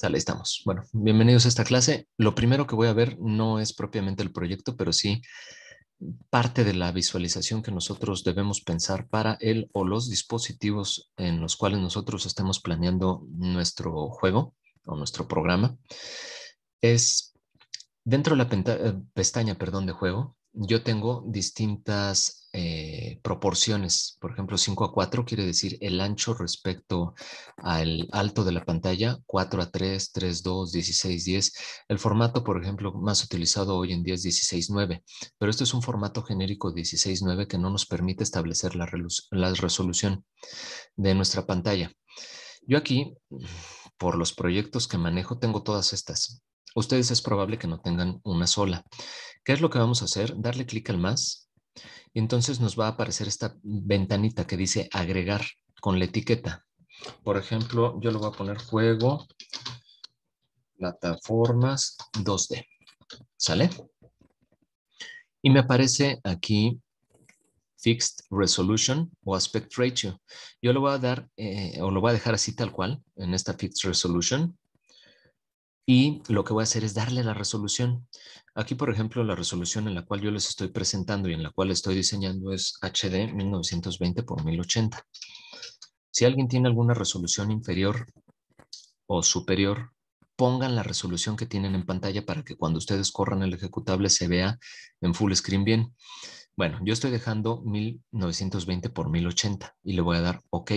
Sale, estamos. Bueno, bienvenidos a esta clase. Lo primero que voy a ver no es propiamente el proyecto, pero sí parte de la visualización que nosotros debemos pensar para el o los dispositivos en los cuales nosotros estemos planeando nuestro juego o nuestro programa. Es dentro de la pestaña, perdón, de juego, yo tengo distintas proporciones. Por ejemplo, 5:4 quiere decir el ancho respecto al alto de la pantalla, 4:3, 3:2, 16:10. El formato, por ejemplo, más utilizado hoy en día es 16:9, pero este es un formato genérico 16:9 que no nos permite establecer la resolución de nuestra pantalla. Yo aquí, por los proyectos que manejo, tengo todas estas. Ustedes es probable que no tengan una sola. ¿Qué es lo que vamos a hacer? Darle clic al más y entonces nos va a aparecer esta ventanita que dice agregar con la etiqueta. Por ejemplo, yo le voy a poner juego, plataformas 2D. ¿Sale? Y me aparece aquí Fixed Resolution o Aspect Ratio. Yo le voy a dar, o lo voy a dejar así tal cual, en esta Fixed Resolution. Y lo que voy a hacer es darle la resolución. Aquí, por ejemplo, la resolución en la cual yo les estoy presentando y en la cual estoy diseñando es HD 1920 por 1080. Si alguien tiene alguna resolución inferior o superior, pongan la resolución que tienen en pantalla para que cuando ustedes corran el ejecutable se vea en full screen bien. Bueno, yo estoy dejando 1920 por 1080 y le voy a dar OK.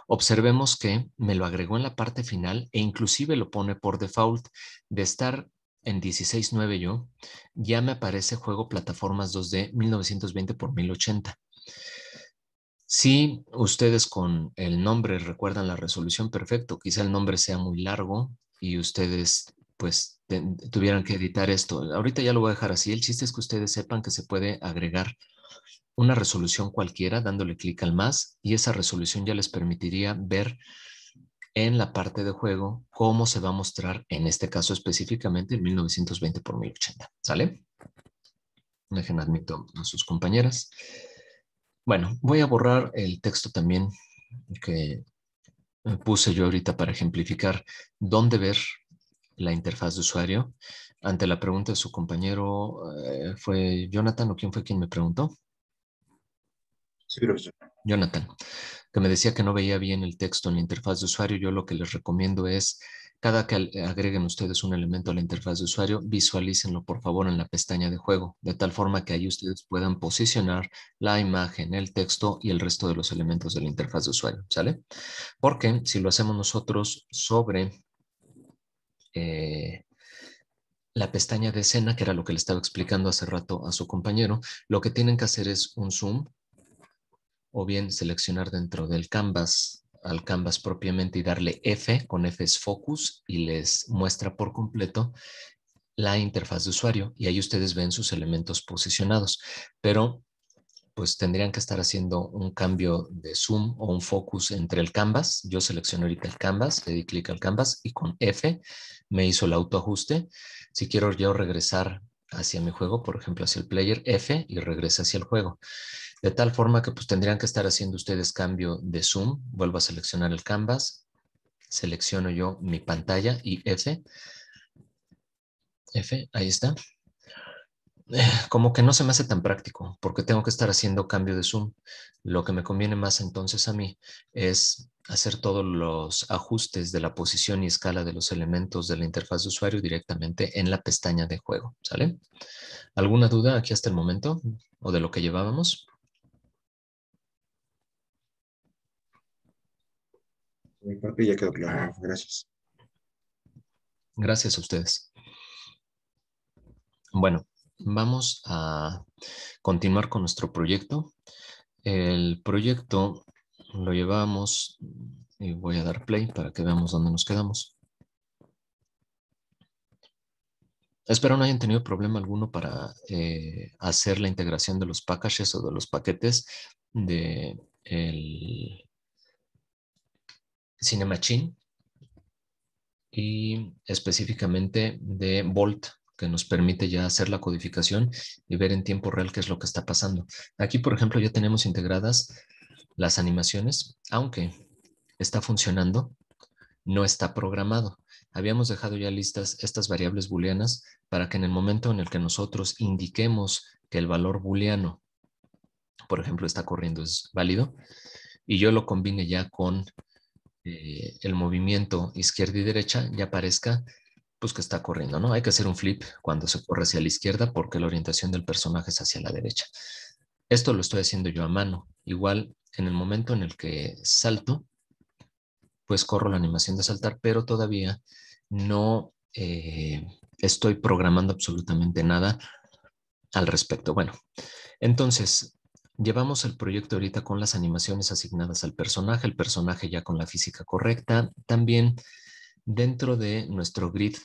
Observemos que me lo agregó en la parte final e inclusive lo pone por default. De estar en 16:9 yo, ya me aparece juego plataformas 2D 1920 por 1080. Si ustedes con el nombre recuerdan la resolución, perfecto. Quizá el nombre sea muy largo y ustedes pues tuvieran que editar esto. Ahorita ya lo voy a dejar así. El chiste es que ustedes sepan que se puede agregar una resolución cualquiera dándole clic al más y esa resolución ya les permitiría ver en la parte de juego cómo se va a mostrar en este caso específicamente en 1920 por 1080. ¿Sale? Dejen admito a sus compañeras. Bueno, voy a borrar el texto también que puse yo ahorita para ejemplificar dónde ver la interfaz de usuario. Ante la pregunta de su compañero, ¿fue Jonathan o quién fue quien me preguntó? Sí, profesor. Jonathan, que me decía que no veía bien el texto en la interfaz de usuario. Yo lo que les recomiendo es, cada que agreguen ustedes un elemento a la interfaz de usuario, visualícenlo por favor en la pestaña de juego, de tal forma que ahí ustedes puedan posicionar la imagen, el texto y el resto de los elementos de la interfaz de usuario, ¿sale? Porque si lo hacemos nosotros sobre eh, la pestaña de escena, que era lo que le estaba explicando hace rato a su compañero, lo que tienen que hacer es un zoom o bien seleccionar dentro del canvas al canvas propiamente y darle F, con F es focus y les muestra por completo la interfaz de usuario y ahí ustedes ven sus elementos posicionados, pero pues tendrían que estar haciendo un cambio de zoom o un focus entre el canvas. Yo selecciono ahorita el canvas, le di clic al canvas y con F me hizo el autoajuste. Si quiero yo regresar hacia mi juego, por ejemplo, hacia el player, F y regresa hacia el juego. De tal forma que pues tendrían que estar haciendo ustedes cambio de zoom. Vuelvo a seleccionar el canvas, selecciono yo mi pantalla y F, ahí está. Como que no se me hace tan práctico porque tengo que estar haciendo cambio de zoom. Lo que me conviene más entonces a mí es hacer todos los ajustes de la posición y escala de los elementos de la interfaz de usuario directamente en la pestaña de juego, ¿sale? ¿Alguna duda aquí hasta el momento o de lo que llevábamos? Por mi parte ya quedó claro. Gracias. Gracias a ustedes. Bueno, vamos a continuar con nuestro proyecto. El proyecto lo llevamos y voy a dar play para que veamos dónde nos quedamos. Espero no hayan tenido problema alguno para hacer la integración de los packages o de los paquetes de el Cinemachine y específicamente de Bolt, que nos permite ya hacer la codificación y ver en tiempo real qué es lo que está pasando. Aquí, por ejemplo, ya tenemos integradas las animaciones, aunque está funcionando. no está programado. Habíamos dejado ya listas estas variables booleanas para que en el momento en el que nosotros indiquemos que el valor booleano, por ejemplo, está corriendo, es válido, y yo lo combine ya con el movimiento izquierda y derecha, ya aparezca pues que está corriendo, ¿no? Hay que hacer un flip cuando se corre hacia la izquierda porque la orientación del personaje es hacia la derecha. Esto lo estoy haciendo yo a mano. Igual, en el momento en el que salto, pues corro la animación de saltar, pero todavía no estoy programando absolutamente nada al respecto. Bueno, entonces, llevamos el proyecto ahorita con las animaciones asignadas al personaje, el personaje ya con la física correcta. También dentro de nuestro grid,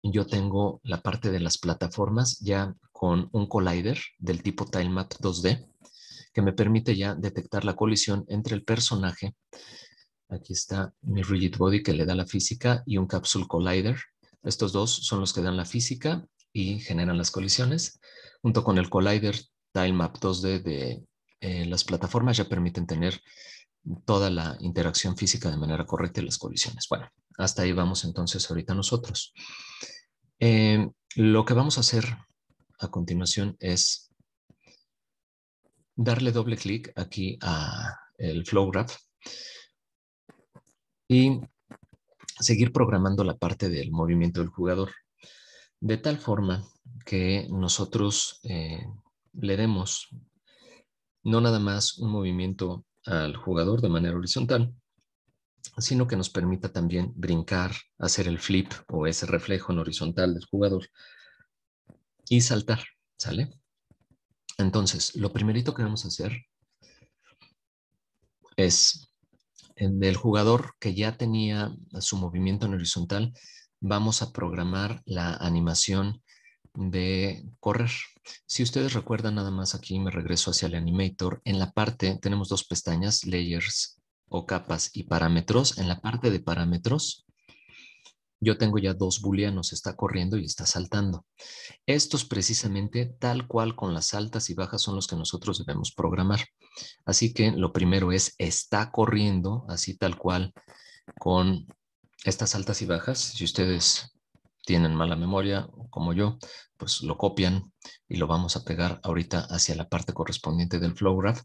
yo tengo la parte de las plataformas ya con un collider del tipo tilemap 2D que me permite ya detectar la colisión entre el personaje. Aquí está mi rigid body que le da la física y un capsule collider. Estos dos son los que dan la física y generan las colisiones. Junto con el collider tilemap 2D de las plataformas ya permiten tener toda la interacción física de manera correcta y las colisiones. Bueno, hasta ahí vamos entonces ahorita nosotros. Lo que vamos a hacer a continuación es darle doble clic aquí a el flow graph y seguir programando la parte del movimiento del jugador, de tal forma que nosotros le demos no nada más un movimiento al jugador de manera horizontal, sino que nos permita también brincar, hacer el flip o ese reflejo en horizontal del jugador y saltar, ¿sale? Entonces, lo primerito que vamos a hacer es en el jugador que ya tenía su movimiento en horizontal, vamos a programar la animación de correr. Si ustedes recuerdan, nada más aquí me regreso hacia el animator. En la parte tenemos dos pestañas, layers o capas y parámetros. En la parte de parámetros, yo tengo ya dos booleanos, está corriendo y está saltando. Estos precisamente, tal cual con las altas y bajas, son los que nosotros debemos programar. Así que lo primero es, está corriendo, así tal cual, con estas altas y bajas. Si ustedes tienen mala memoria, como yo, pues lo copian y lo vamos a pegar ahorita hacia la parte correspondiente del flow graph.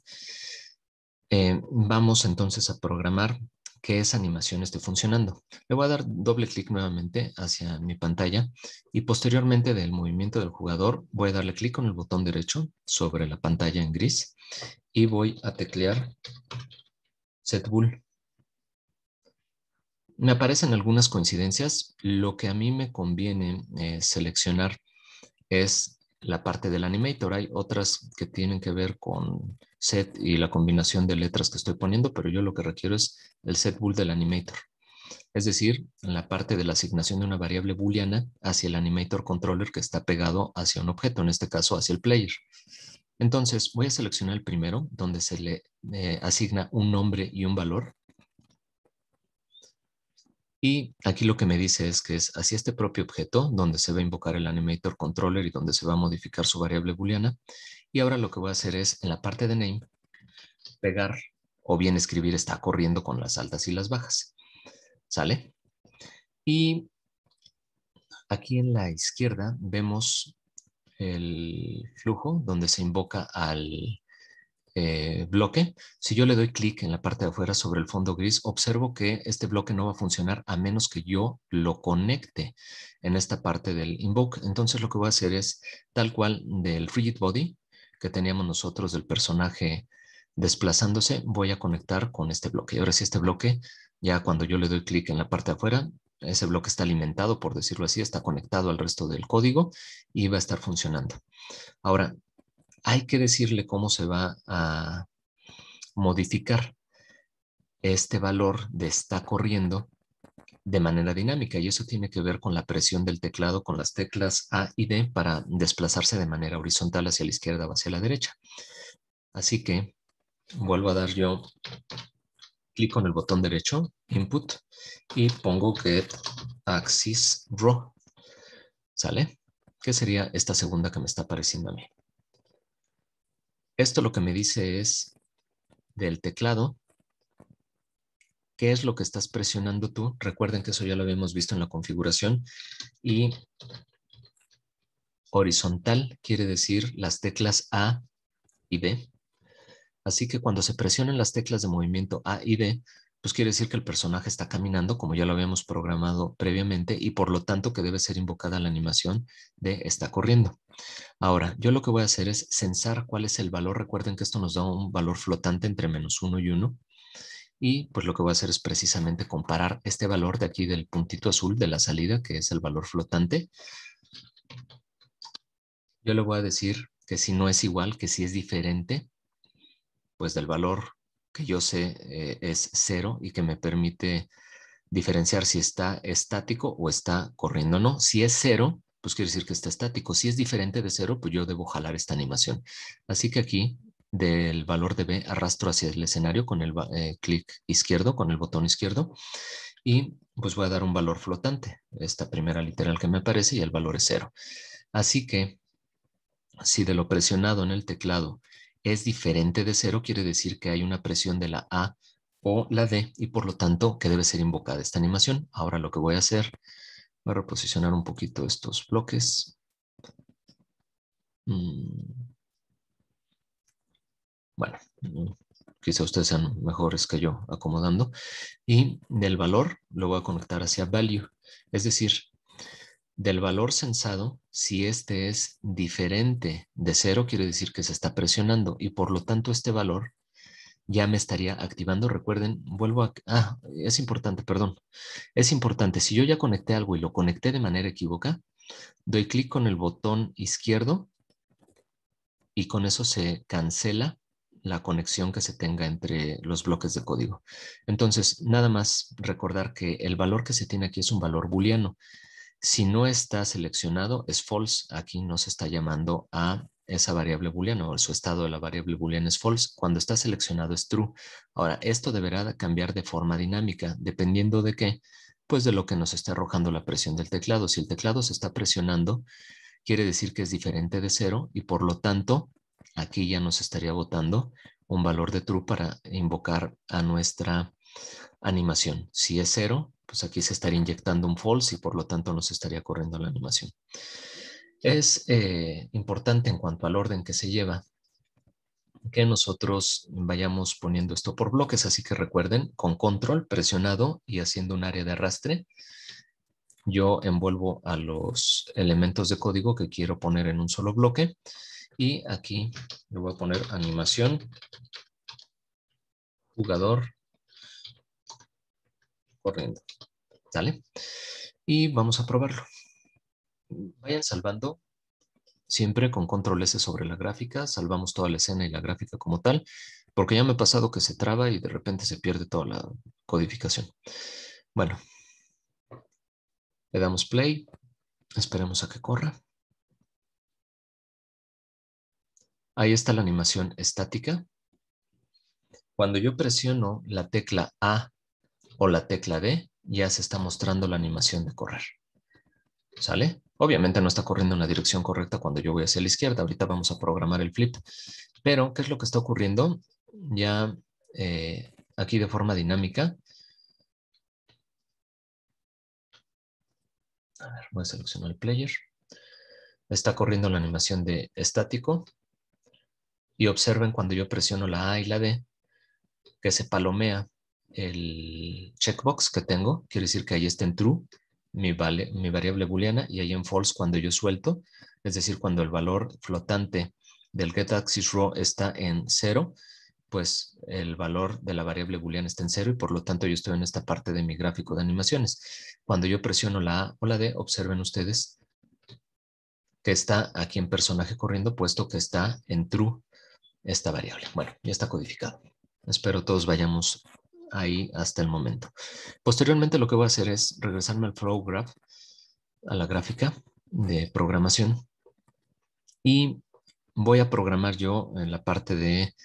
Vamos entonces a programar que esa animación esté funcionando. Le voy a dar doble clic nuevamente hacia mi pantalla y posteriormente del movimiento del jugador voy a darle clic con el botón derecho sobre la pantalla en gris y voy a teclear Set Bool. Me aparecen algunas coincidencias. Lo que a mí me conviene seleccionar es la parte del animator. Hay otras que tienen que ver con set y la combinación de letras que estoy poniendo, pero yo lo que requiero es el set bool del animator. Es decir, en la parte de la asignación de una variable booleana hacia el animator controller que está pegado hacia un objeto, en este caso hacia el player. Entonces voy a seleccionar el primero, donde se le asigna un nombre y un valor. Y aquí lo que me dice es que es hacia este propio objeto donde se va a invocar el animator controller y donde se va a modificar su variable booleana. Y ahora lo que voy a hacer es en la parte de name pegar o bien escribir está corriendo con las altas y las bajas. ¿Sale? Y aquí en la izquierda vemos el flujo donde se invoca al bloque. Si yo le doy clic en la parte de afuera sobre el fondo gris, observo que este bloque no va a funcionar a menos que yo lo conecte en esta parte del invoke. Entonces lo que voy a hacer es tal cual del rigid body que teníamos nosotros del personaje desplazándose, voy a conectar con este bloque. Y ahora sí, este bloque, ya cuando yo le doy clic en la parte de afuera, ese bloque está alimentado, por decirlo así, está conectado al resto del código y va a estar funcionando. Ahora, hay que decirle cómo se va a modificar este valor de está corriendo de manera dinámica y eso tiene que ver con la presión del teclado con las teclas A y D para desplazarse de manera horizontal hacia la izquierda o hacia la derecha. Así que vuelvo a dar yo clic con el botón derecho, input, y pongo get axis raw. ¿Sale? ¿Qué sería esta segunda que me está apareciendo a mí? Esto lo que me dice es del teclado ¿Qué es lo que estás presionando tú? Recuerden que eso ya lo habíamos visto en la configuración. Y horizontal quiere decir las teclas A y B. Así que cuando se presionan las teclas de movimiento A y B, pues quiere decir que el personaje está caminando como ya lo habíamos programado previamente y por lo tanto que debe ser invocada la animación de está corriendo. Ahora, yo lo que voy a hacer es censar cuál es el valor. Recuerden que esto nos da un valor flotante entre -1 y 1. Y pues lo que voy a hacer es precisamente comparar este valor de aquí del puntito azul de la salida, que es el valor flotante. Yo le voy a decir que si no es igual, que si es diferente, pues del valor que yo sé es 0 y que me permite diferenciar si está estático o está corriendo o no. Si es 0, pues quiere decir que está estático. Si es diferente de 0, pues yo debo jalar esta animación. Así que aquí del valor de B arrastro hacia el escenario con el clic izquierdo, con el botón izquierdo, y pues voy a dar un valor flotante, esta primera literal que me aparece y el valor es 0. Así que si de lo presionado en el teclado es diferente de 0, quiere decir que hay una presión de la A o la D y por lo tanto que debe ser invocada esta animación. Ahora lo que voy a hacer, voy a reposicionar un poquito estos bloques. Bueno, quizá ustedes sean mejores que yo acomodando. Y del valor lo voy a conectar hacia value. Es decir, del valor censado, si este es diferente de 0, quiere decir que se está presionando y por lo tanto este valor ya me estaría activando. Recuerden, vuelvo a... es importante, perdón. Es importante, si yo ya conecté algo y lo conecté de manera equívoca, doy clic con el botón izquierdo y con eso se cancela la conexión que se tenga entre los bloques de código. Entonces, nada más recordar que el valor que se tiene aquí es un valor booleano. Si no está seleccionado, es false. Aquí no se está llamando a esa variable booleana o su estado de la variable booleana es false. Cuando está seleccionado es true. Ahora, esto deberá cambiar de forma dinámica, dependiendo de qué, pues de lo que nos esté arrojando la presión del teclado. Si el teclado se está presionando, quiere decir que es diferente de 0 y por lo tanto, aquí ya nos estaría botando un valor de true para invocar a nuestra animación. Si es 0, pues aquí se estaría inyectando un false y por lo tanto nos estaría corriendo la animación. Es importante en cuanto al orden que se lleva que nosotros vayamos poniendo esto por bloques, así que recuerden, con control presionado y haciendo un área de arrastre, yo envuelvo a los elementos de código que quiero poner en un solo bloque y aquí le voy a poner animación, jugador, corriendo. ¿Sale? Y vamos a probarlo. Vayan salvando siempre con control S sobre la gráfica, salvamos toda la escena y la gráfica como tal, porque ya me ha pasado que se traba y de repente se pierde toda la codificación. Bueno, le damos play, esperemos a que corra. Ahí está la animación estática. Cuando yo presiono la tecla A o la tecla D, ya se está mostrando la animación de correr. ¿Sale? Obviamente no está corriendo en la dirección correcta cuando yo voy hacia la izquierda. Ahorita vamos a programar el flip. Pero, ¿qué es lo que está ocurriendo? Ya aquí de forma dinámica. A ver, voy a seleccionar el player. Está corriendo la animación de estático. Y observen cuando yo presiono la A y la D, que se palomea el checkbox que tengo. Quiere decir que ahí está en true mi variable booleana y ahí en false cuando yo suelto. Es decir, cuando el valor flotante del getAxisRow está en 0, pues el valor de la variable booleana está en 0 y por lo tanto yo estoy en esta parte de mi gráfico de animaciones. Cuando yo presiono la A o la D, observen ustedes que está aquí en personaje corriendo, puesto que está en true esta variable. Bueno, ya está codificado. Espero todos vayamos ahí hasta el momento. Posteriormente lo que voy a hacer es regresarme al flow graph, a la gráfica de programación y voy a programar yo en la parte de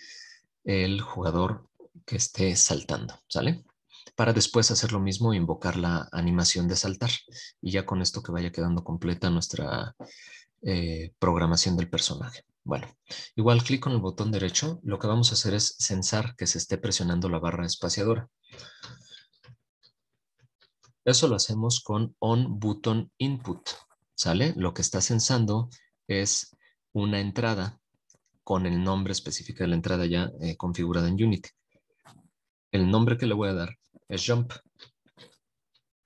el jugador que esté saltando, ¿sale? Para después hacer lo mismo, invocar la animación de saltar y ya con esto que vaya quedando completa nuestra programación del personaje. Bueno, igual clic con el botón derecho, lo que vamos a hacer es censar que se esté presionando la barra espaciadora. Eso lo hacemos con onButtonInput, ¿sale? Lo que está censando es una entrada con el nombre específico de la entrada ya configurada en Unity. El nombre que le voy a dar es jump,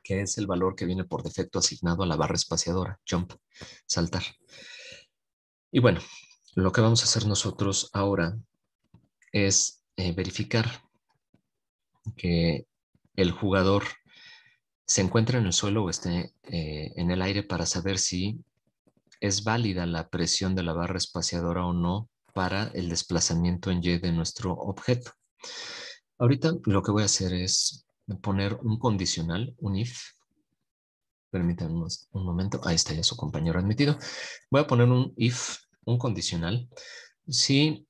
que es el valor que viene por defecto asignado a la barra espaciadora, jump, saltar. Y bueno, lo que vamos a hacer nosotros ahora es verificar que el jugador se encuentre en el suelo o esté en el aire para saber si es válida la presión de la barra espaciadora o no para el desplazamiento en Y de nuestro objeto. Ahorita lo que voy a hacer es poner un condicional, un if. Permítanme un momento. Ahí está ya su compañero admitido. Voy a poner un if, un condicional. Si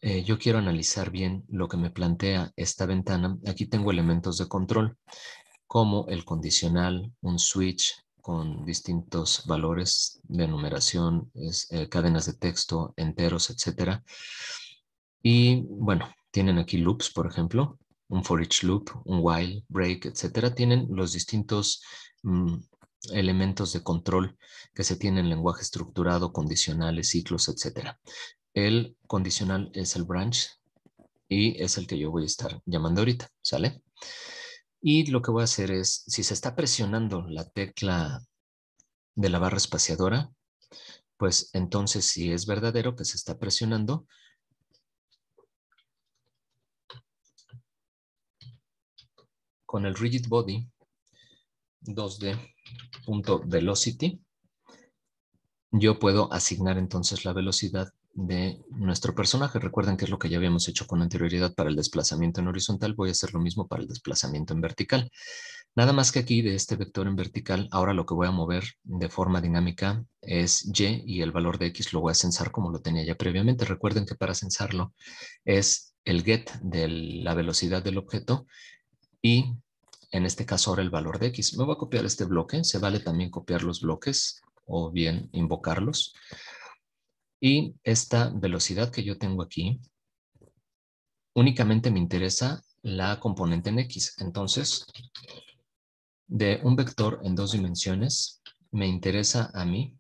yo quiero analizar bien lo que me plantea esta ventana, aquí tengo elementos de control, como el condicional, un switch con distintos valores de numeración, cadenas de texto, enteros, etcétera. Y bueno, tienen aquí loops, por ejemplo, un for each loop, un while, break, etcétera. Tienen los distintos elementos de control que se tienen en lenguaje estructurado, condicionales, ciclos, etcétera. El condicional es el branch y es el que yo voy a estar llamando ahorita, ¿sale? Y lo que voy a hacer es, si se está presionando la tecla de la barra espaciadora, pues entonces si es verdadero que se está presionando, con el rigid body 2D.velocity, yo puedo asignar entonces la velocidad de nuestro personaje. Recuerden que es lo que ya habíamos hecho con anterioridad para el desplazamiento en horizontal. Voy a hacer lo mismo para el desplazamiento en vertical. Nada más que aquí de este vector en vertical, ahora lo que voy a mover de forma dinámica es Y y el valor de X lo voy a censar como lo tenía ya previamente. Recuerden que para censarlo es el get de la velocidad del objeto y en este caso ahora el valor de X. Me voy a copiar este bloque. Se vale también copiar los bloques o bien invocarlos. Y esta velocidad que yo tengo aquí, únicamente me interesa la componente en X. Entonces, de un vector en 2 dimensiones, me interesa a mí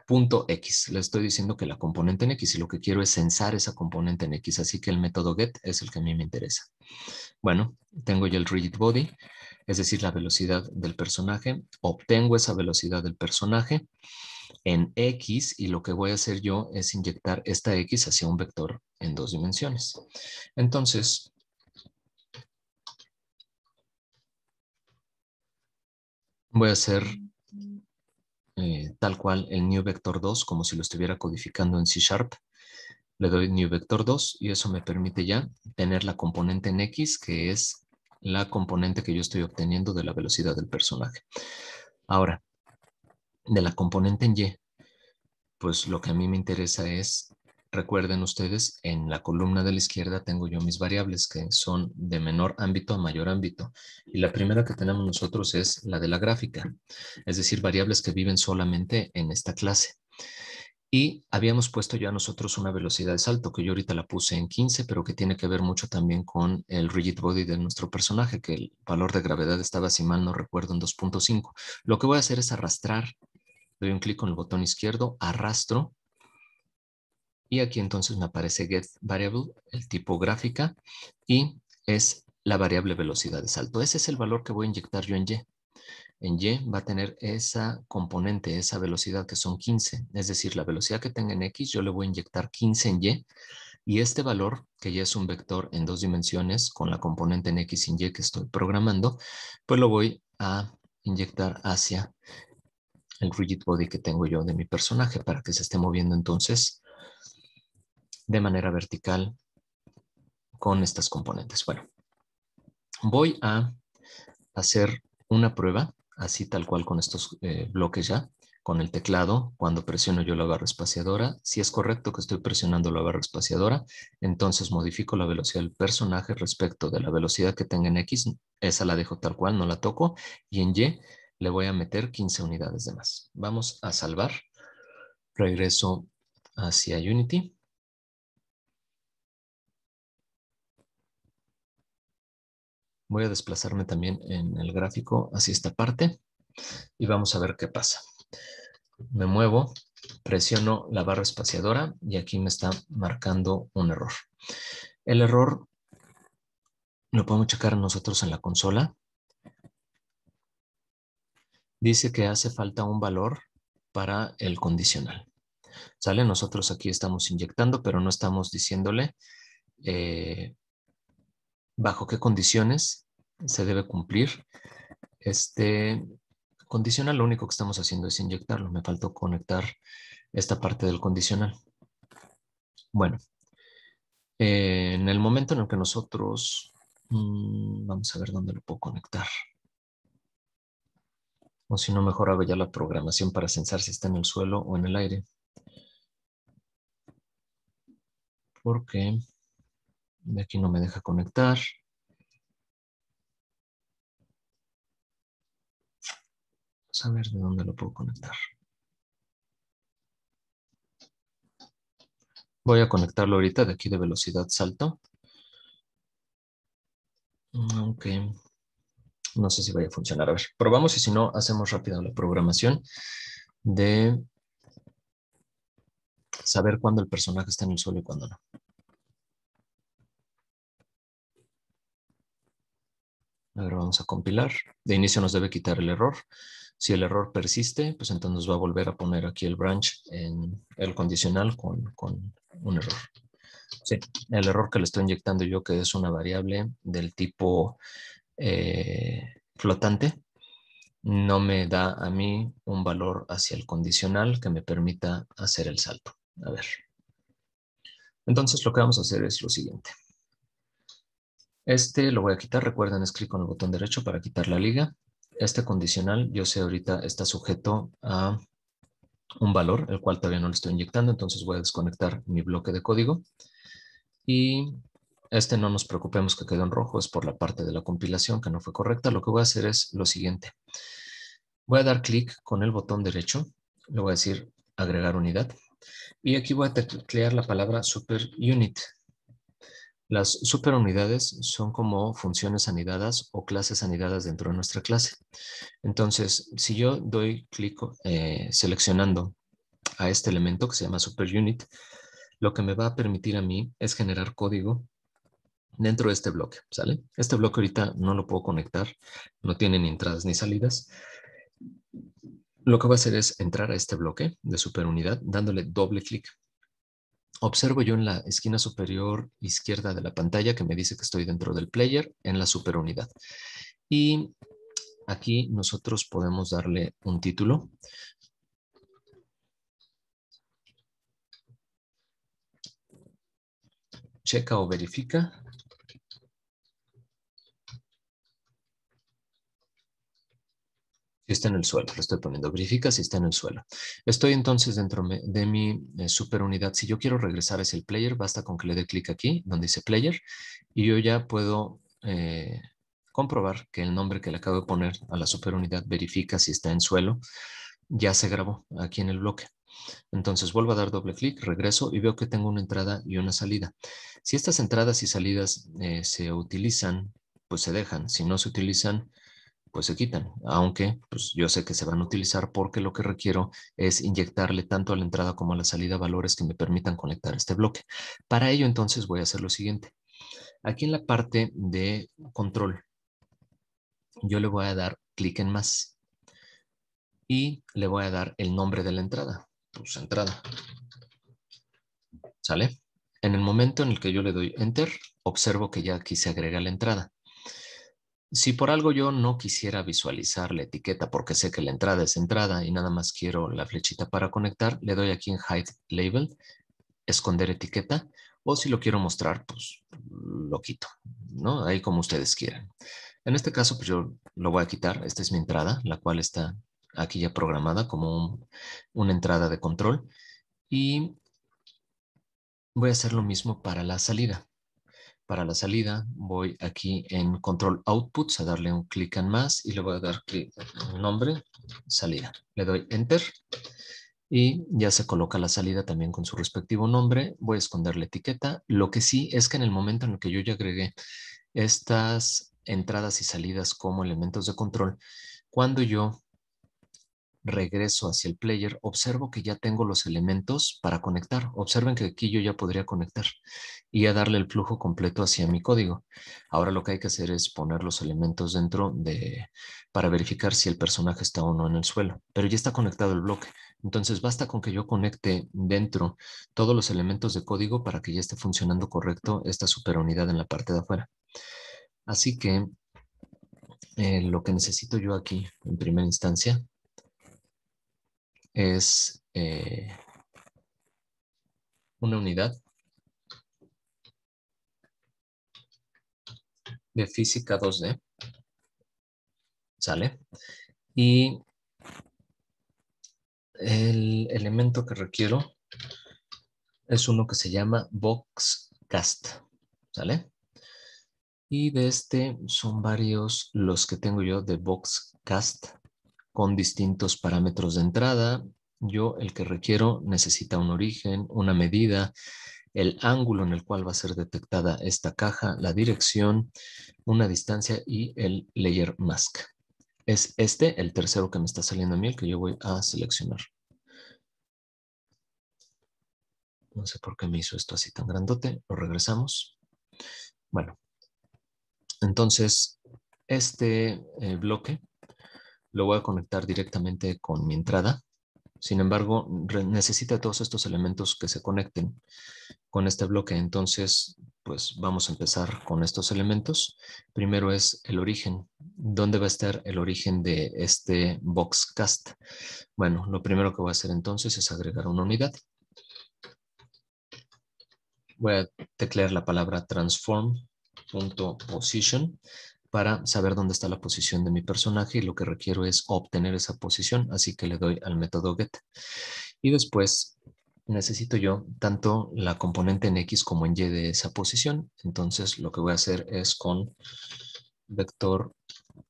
punto X. Le estoy diciendo que la componente en X y lo que quiero es censar esa componente en X. Así que el método get es el que a mí me interesa. Bueno, tengo ya el rigid body, es decir, la velocidad del personaje. Obtengo esa velocidad del personaje en X y lo que voy a hacer yo es inyectar esta X hacia un vector en 2 dimensiones. Entonces, voy a hacer tal cual el new vector 2 como si lo estuviera codificando en C#. Le doy new vector 2 y eso me permite ya tener la componente en X, que es la componente que yo estoy obteniendo de la velocidad del personaje. Ahora, de la componente en Y, pues lo que a mí me interesa es, recuerden ustedes, en la columna de la izquierda tengo yo mis variables que son de menor ámbito a mayor ámbito. Y la primera que tenemos nosotros es la de la gráfica, es decir, variables que viven solamente en esta clase. Y habíamos puesto ya nosotros una velocidad de salto, que yo ahorita la puse en 15, pero que tiene que ver mucho también con el rigid body de nuestro personaje, que el valor de gravedad estaba, si mal no recuerdo, en 2.5. Lo que voy a hacer es arrastrar. Doy un clic con el botón izquierdo, arrastro, y aquí entonces me aparece get variable, el tipo gráfica, y es la variable velocidad de salto. Ese es el valor que voy a inyectar yo en Y. En Y va a tener esa componente, esa velocidad que son 15. Es decir, la velocidad que tenga en X, yo le voy a inyectar 15 en Y. Y este valor, que ya es un vector en 2 dimensiones con la componente en X y Y que estoy programando, pues lo voy a inyectar hacia el rigid body que tengo yo de mi personaje para que se esté moviendo entonces de manera vertical con estas componentes. Bueno, voy a hacer una prueba, así tal cual con estos bloques ya, con el teclado, cuando presiono yo la barra espaciadora. Si es correcto que estoy presionando la barra espaciadora, entonces modifico la velocidad del personaje respecto de la velocidad que tenga en X. Esa la dejo tal cual, no la toco. Y en Y le voy a meter 15 unidades de más. Vamos a salvar. Regreso hacia Unity. Voy a desplazarme también en el gráfico hacia esta parte y vamos a ver qué pasa. Me muevo, presiono la barra espaciadora y aquí me está marcando un error. El error lo podemos checar nosotros en la consola. Dice que hace falta un valor para el condicional. ¿Sale? Nosotros aquí estamos inyectando, pero no estamos diciéndole bajo qué condiciones se debe cumplir este condicional. Lo único que estamos haciendo es inyectarlo. Me faltó conectar esta parte del condicional. Bueno, en el momento en el que nosotros vamos a ver dónde lo puedo conectar. O si no, mejor hago ya la programación para censar si está en el suelo o en el aire. Porque de aquí no me deja conectar. Vamos a ver de dónde lo puedo conectar. Voy a conectarlo ahorita de aquí de velocidad salto. Ok. No sé si vaya a funcionar. A ver, probamos y si no, hacemos rápido la programación de saber cuándo el personaje está en el suelo y cuándo no. A ver, vamos a compilar. De inicio nos debe quitar el error. Si el error persiste, pues entonces nos va a volver a poner aquí el branch en el condicional con un error. Sí, el error que le estoy inyectando yo, que es una variable del tipo flotante, no me da a mí un valor hacia el condicional que me permita hacer el salto. A ver. Entonces lo que vamos a hacer es lo siguiente. Este lo voy a quitar. Recuerden, es clic con el botón derecho para quitar la liga. Este condicional, yo sé ahorita, está sujeto a un valor, el cual todavía no le estoy inyectando. Entonces voy a desconectar mi bloque de código. Y este no nos preocupemos que quedó en rojo, es por la parte de la compilación que no fue correcta. Lo que voy a hacer es lo siguiente. Voy a dar clic con el botón derecho. Le voy a decir agregar unidad. Y aquí voy a teclear la palabra superunit. Las superunidades son como funciones anidadas o clases anidadas dentro de nuestra clase. Entonces, si yo doy clic seleccionando a este elemento que se llama superunit, lo que me va a permitir a mí es generar código dentro de este bloque, ¿sale? Este bloque ahorita no lo puedo conectar, no tiene ni entradas ni salidas. Lo que voy a hacer es entrar a este bloque de superunidad dándole doble clic. Observo yo en la esquina superior izquierda de la pantalla que me dice que estoy dentro del player en la superunidad. Y aquí nosotros podemos darle un título. Checa o verifica. Si está en el suelo, lo estoy poniendo. Verifica si está en el suelo. Estoy entonces dentro de mi superunidad. Si yo quiero regresar hacia el player, basta con que le dé clic aquí, donde dice player, y yo ya puedo comprobar que el nombre que le acabo de poner a la superunidad verifica si está en suelo. Ya se grabó aquí en el bloque. Entonces vuelvo a dar doble clic, regreso y veo que tengo una entrada y una salida. Si estas entradas y salidas se utilizan, pues se dejan. Si no se utilizan, pues se quitan. Aunque pues yo sé que se van a utilizar porque lo que requiero es inyectarle tanto a la entrada como a la salida valores que me permitan conectar este bloque. Para ello entonces voy a hacer lo siguiente. Aquí en la parte de control, yo le voy a dar clic en más y le voy a dar el nombre de la entrada. Pues entrada. ¿Sale? En el momento en el que yo le doy Enter, observo que ya aquí se agrega la entrada. Si por algo yo no quisiera visualizar la etiqueta porque sé que la entrada es entrada y nada más quiero la flechita para conectar, le doy aquí en Hide Label, esconder etiqueta, o si lo quiero mostrar, pues lo quito, ¿no? Ahí como ustedes quieran. En este caso, pues yo lo voy a quitar. Esta es mi entrada, la cual está aquí ya programada como una entrada de control. Y voy a hacer lo mismo para la salida. Para la salida voy aquí en Control Outputs a darle un clic en más y le voy a dar clic en nombre, salida. Le doy Enter y ya se coloca la salida también con su respectivo nombre. Voy a esconder la etiqueta. Lo que sí es que en el momento en el que yo ya agregué estas entradas y salidas como elementos de control, cuando yo regreso hacia el player, observo que ya tengo los elementos para conectar. Observen que aquí yo ya podría conectar y a darle el flujo completo hacia mi código. Ahora lo que hay que hacer es poner los elementos dentro para verificar si el personaje está o no en el suelo, pero ya está conectado el bloque. Entonces basta con que yo conecte dentro todos los elementos de código para que ya esté funcionando correcto esta superunidad en la parte de afuera. Así que lo que necesito yo aquí en primera instancia es una unidad de física 2D, ¿sale? Y el elemento que requiero es uno que se llama boxcast, ¿sale? Y de este son varios los que tengo yo de boxcast con distintos parámetros de entrada. Yo el que requiero necesita un origen, una medida, el ángulo en el cual va a ser detectada esta caja, la dirección, una distancia y el layer mask. Es este, el tercero que me está saliendo a mí, el que yo voy a seleccionar. No sé por qué me hizo esto así tan grandote. Lo regresamos. Bueno, entonces este bloque lo voy a conectar directamente con mi entrada. Sin embargo, necesita todos estos elementos que se conecten con este bloque. Entonces, pues vamos a empezar con estos elementos. Primero es el origen. ¿Dónde va a estar el origen de este boxcast? Bueno, lo primero que voy a hacer entonces es agregar una unidad. Voy a teclear la palabra transform.position para saber dónde está la posición de mi personaje y lo que requiero es obtener esa posición, así que le doy al método get. Y después necesito yo tanto la componente en X como en Y de esa posición, entonces lo que voy a hacer es con vector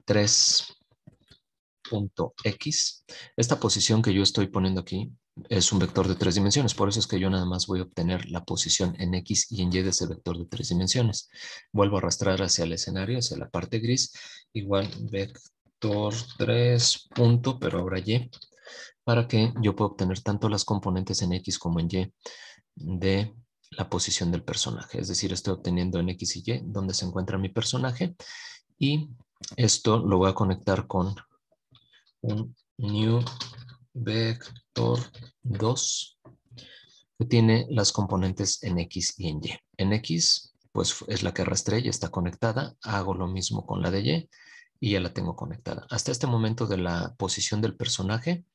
3.x. Esta posición que yo estoy poniendo aquí es un vector de 3 dimensiones, por eso es que yo nada más voy a obtener la posición en X y en Y de ese vector de 3 dimensiones. Vuelvo a arrastrar hacia el escenario, hacia la parte gris, igual vector 3 punto, pero ahora Y, para que yo pueda obtener tanto las componentes en X como en Y de la posición del personaje. Es decir, estoy obteniendo en X y Y dónde se encuentra mi personaje y esto lo voy a conectar con un new vector 2 que tiene las componentes en X y en Y. En X, pues es la que arrastré, ya está conectada. Hago lo mismo con la de Y y ya la tengo conectada. Hasta este momento de la posición del personaje,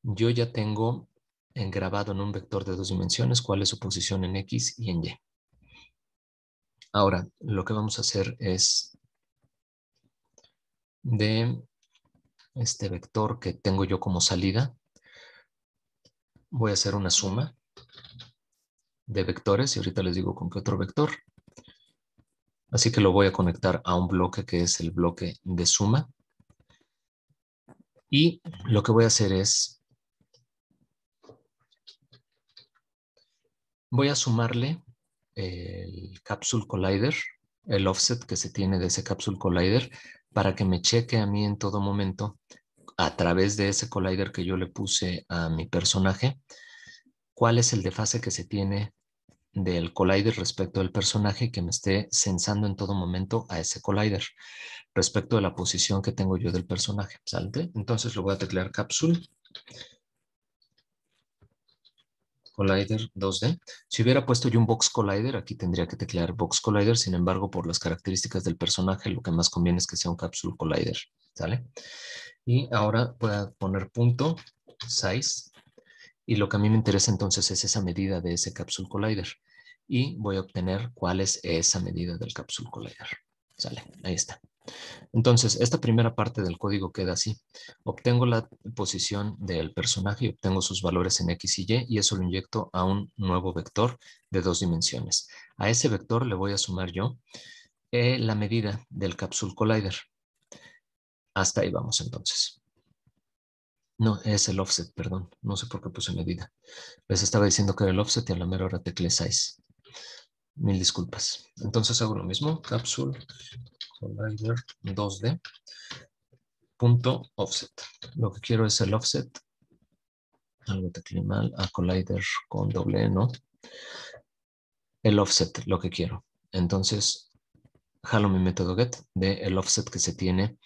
yo ya tengo grabado en un vector de 2 dimensiones cuál es su posición en X y en Y. Ahora, lo que vamos a hacer es de este vector que tengo yo como salida, voy a hacer una suma de vectores y ahorita les digo con qué otro vector. Así que lo voy a conectar a un bloque que es el bloque de suma. Y lo que voy a hacer es, voy a sumarle el Capsule Collider, el offset que se tiene de ese Capsule Collider, para que me cheque a mí en todo momento, a través de ese collider que yo le puse a mi personaje, cuál es el desfase que se tiene del collider respecto del personaje, que me esté censando en todo momento a ese collider respecto de la posición que tengo yo del personaje. ¿Sale? Entonces lo voy a teclear Capsule Collider 2D. Si hubiera puesto yo un Box Collider, aquí tendría que teclear Box Collider. Sin embargo, por las características del personaje, lo que más conviene es que sea un Capsule Collider. ¿Sale? Y ahora voy a poner punto size. Y lo que a mí me interesa entonces es esa medida de ese Capsule Collider. Y voy a obtener cuál es esa medida del Capsule Collider. ¿Sale? Ahí está. Entonces, esta primera parte del código queda así. Obtengo la posición del personaje y obtengo sus valores en X y Y eso lo inyecto a un nuevo vector de 2 dimensiones. A ese vector le voy a sumar yo la medida del Capsule Collider. Hasta ahí vamos entonces. No, es el offset, perdón. No sé por qué puse medida. Les estaba diciendo que era el offset y a la mera hora tecleé size. Mil disculpas. Entonces hago lo mismo. Capsule Collider 2D punto offset. Lo que quiero es el offset. Algo tecleé mal. A Collider con doble E, ¿no? El offset, lo que quiero. Entonces, jalo mi método get de el offset que se tiene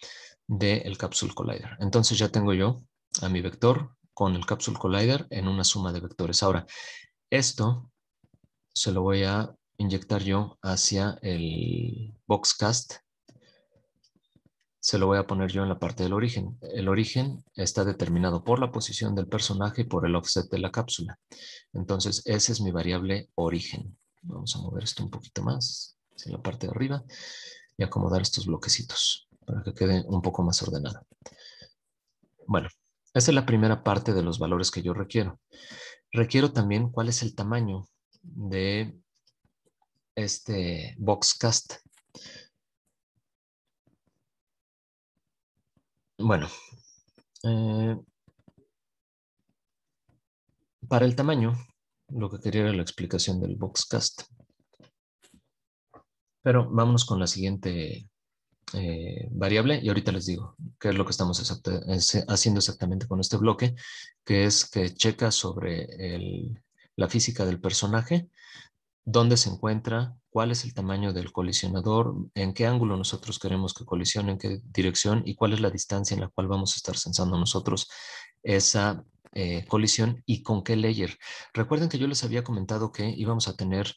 del Capsule Collider. Entonces ya tengo yo a mi vector con el Capsule Collider en una suma de vectores. Ahora, esto se lo voy a inyectar yo hacia el boxcast. Se lo voy a poner yo en la parte del origen. El origen está determinado por la posición del personaje y por el offset de la cápsula. Entonces, esa es mi variable origen. Vamos a mover esto un poquito más hacia la parte de arriba y acomodar estos bloquecitos para que quede un poco más ordenado. Bueno, esa es la primera parte de los valores que yo requiero. Requiero también cuál es el tamaño de este boxcast. Bueno, para el tamaño, lo que quería era la explicación del boxcast. Pero vámonos con la siguiente variable y ahorita les digo qué es lo que estamos haciendo exactamente con este bloque, que es que checa sobre la física del personaje, dónde se encuentra, cuál es el tamaño del colisionador, en qué ángulo nosotros queremos que colisione, en qué dirección y cuál es la distancia en la cual vamos a estar sensando nosotros esa colisión y con qué layer. Recuerden que yo les había comentado que íbamos a tener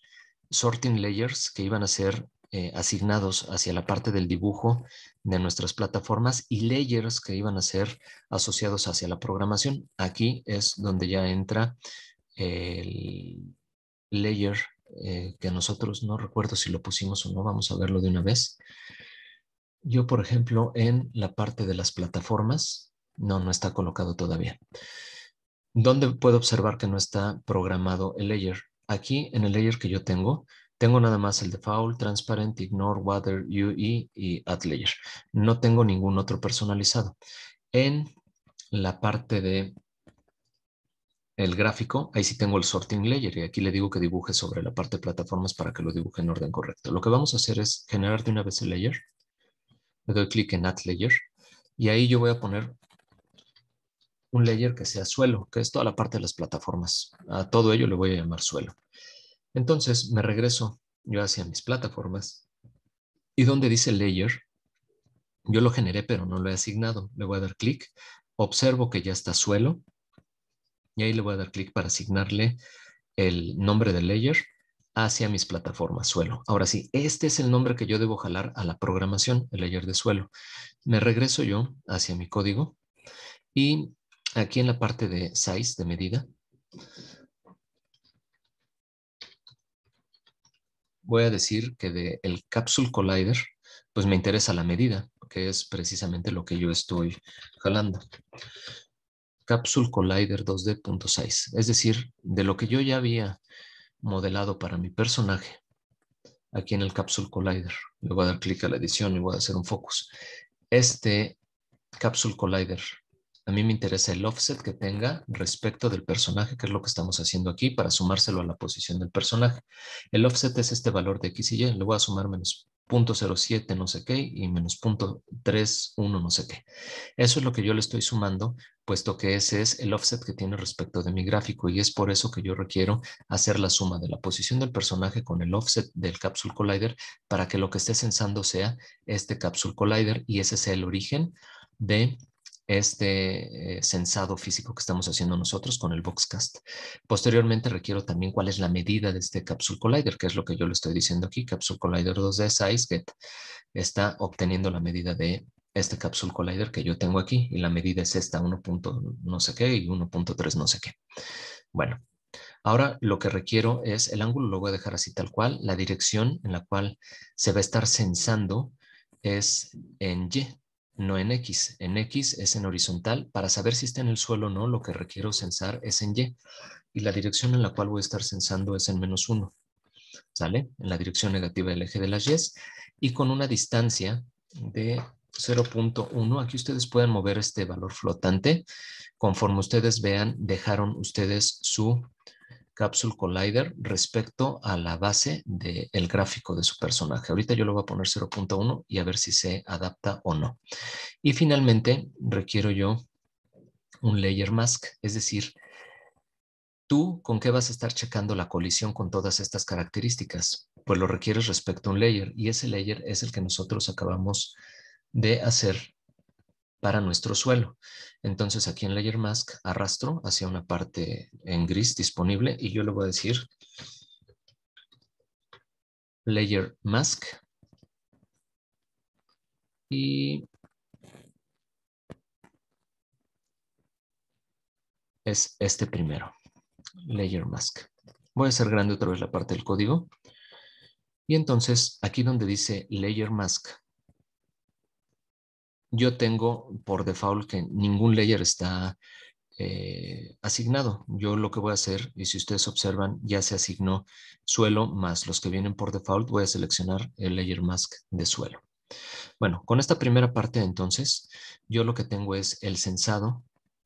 sorting layers que iban a ser asignados hacia la parte del dibujo de nuestras plataformas y layers que iban a ser asociados hacia la programación. Aquí es donde ya entra el layer que nosotros no recuerdo si lo pusimos o no, vamos a verlo de una vez. Yo, por ejemplo, en la parte de las plataformas, no está colocado todavía. ¿Dónde puedo observar que no está programado el layer? Aquí en el layer que yo tengo nada más el default, transparent, ignore, water, UE y add layer. No tengo ningún otro personalizado. En la parte de el gráfico, ahí sí tengo el sorting layer y aquí le digo que dibuje sobre la parte de plataformas para que lo dibuje en orden correcto. Lo que vamos a hacer es generar de una vez el layer. Le doy clic en add layer y ahí yo voy a poner un layer que sea suelo, que es toda la parte de las plataformas. A todo ello le voy a llamar suelo. Entonces me regreso yo hacia mis plataformas y donde dice layer, yo lo generé pero no lo he asignado. Le voy a dar clic, observo que ya está suelo y ahí le voy a dar clic para asignarle el nombre del layer hacia mis plataformas suelo. Ahora sí, este es el nombre que yo debo jalar a la programación, el layer de suelo. Me regreso yo hacia mi código y aquí en la parte de size, de medida, voy a decir que del Capsule Collider, pues me interesa la medida, que es precisamente lo que yo estoy jalando. Capsule Collider 2D.size, es decir, de lo que yo ya había modelado para mi personaje, aquí en el Capsule Collider. Le voy a dar clic a la edición y voy a hacer un focus. Este Capsule Collider, a mí me interesa el offset que tenga respecto del personaje, que es lo que estamos haciendo aquí, para sumárselo a la posición del personaje. El offset es este valor de X y Y. Le voy a sumar menos 0.07 no sé qué y menos 0.31 no sé qué. Eso es lo que yo le estoy sumando, puesto que ese es el offset que tiene respecto de mi gráfico y es por eso que yo requiero hacer la suma de la posición del personaje con el offset del Capsule Collider para que lo que esté sensando sea este Capsule Collider y ese sea el origen de este sensado físico que estamos haciendo nosotros con el boxcast. Posteriormente requiero también cuál es la medida de este Capsule Collider, que es lo que yo le estoy diciendo aquí, Capsule Collider 2D Size Get está obteniendo la medida de este Capsule Collider que yo tengo aquí y la medida es esta 1. No sé qué y 1.3 no sé qué. Bueno, ahora lo que requiero es el ángulo, lo voy a dejar así tal cual, la dirección en la cual se va a estar sensando es en Y, no en X. En X es en horizontal. Para saber si está en el suelo o no, lo que requiero sensar es en Y. Y la dirección en la cual voy a estar sensando es en -1. ¿Sale? En la dirección negativa del eje de las Y. Y con una distancia de 0.1. Aquí ustedes pueden mover este valor flotante. Conforme ustedes vean, dejaron ustedes su Capsule Collider respecto a la base del gráfico de su personaje. Ahorita yo le voy a poner 0.1 y a ver si se adapta o no. Y finalmente requiero yo un layer mask, es decir, ¿tú con qué vas a estar checando la colisión con todas estas características? Pues lo requieres respecto a un layer y ese layer es el que nosotros acabamos de hacer para nuestro suelo. Entonces aquí en Layer Mask arrastro hacia una parte en gris disponible y yo le voy a decir Layer Mask y es este primero, Layer Mask. Voy a hacer grande otra vez la parte del código y entonces aquí donde dice Layer Mask, yo tengo por default que ningún layer está asignado. Yo lo que voy a hacer, y si ustedes observan, ya se asignó suelo más los que vienen por default, voy a seleccionar el layer mask de suelo. Bueno, con esta primera parte entonces, yo lo que tengo es el sensado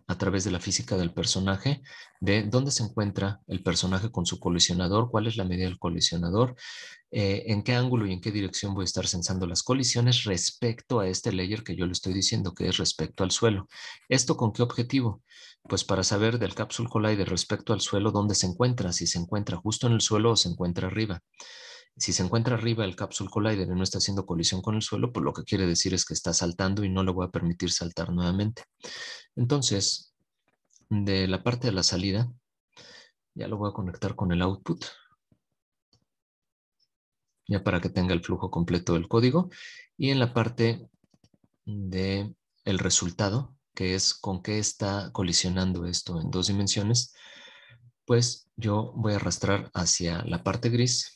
a través de la física del personaje, de dónde se encuentra el personaje con su colisionador, cuál es la medida del colisionador, en qué ángulo y en qué dirección voy a estar sensando las colisiones respecto a este layer que yo le estoy diciendo que es respecto al suelo. ¿Esto con qué objetivo? Pues para saber del Capsule Collider respecto al suelo dónde se encuentra, si se encuentra justo en el suelo o se encuentra arriba. Si se encuentra arriba el Capsule Collider y no está haciendo colisión con el suelo, pues lo que quiere decir es que está saltando y no le voy a permitir saltar nuevamente. Entonces, de la parte de la salida, ya lo voy a conectar con el output, ya para que tenga el flujo completo del código. Y en la parte de el resultado, que es con qué está colisionando esto en 2 dimensiones, pues yo voy a arrastrar hacia la parte gris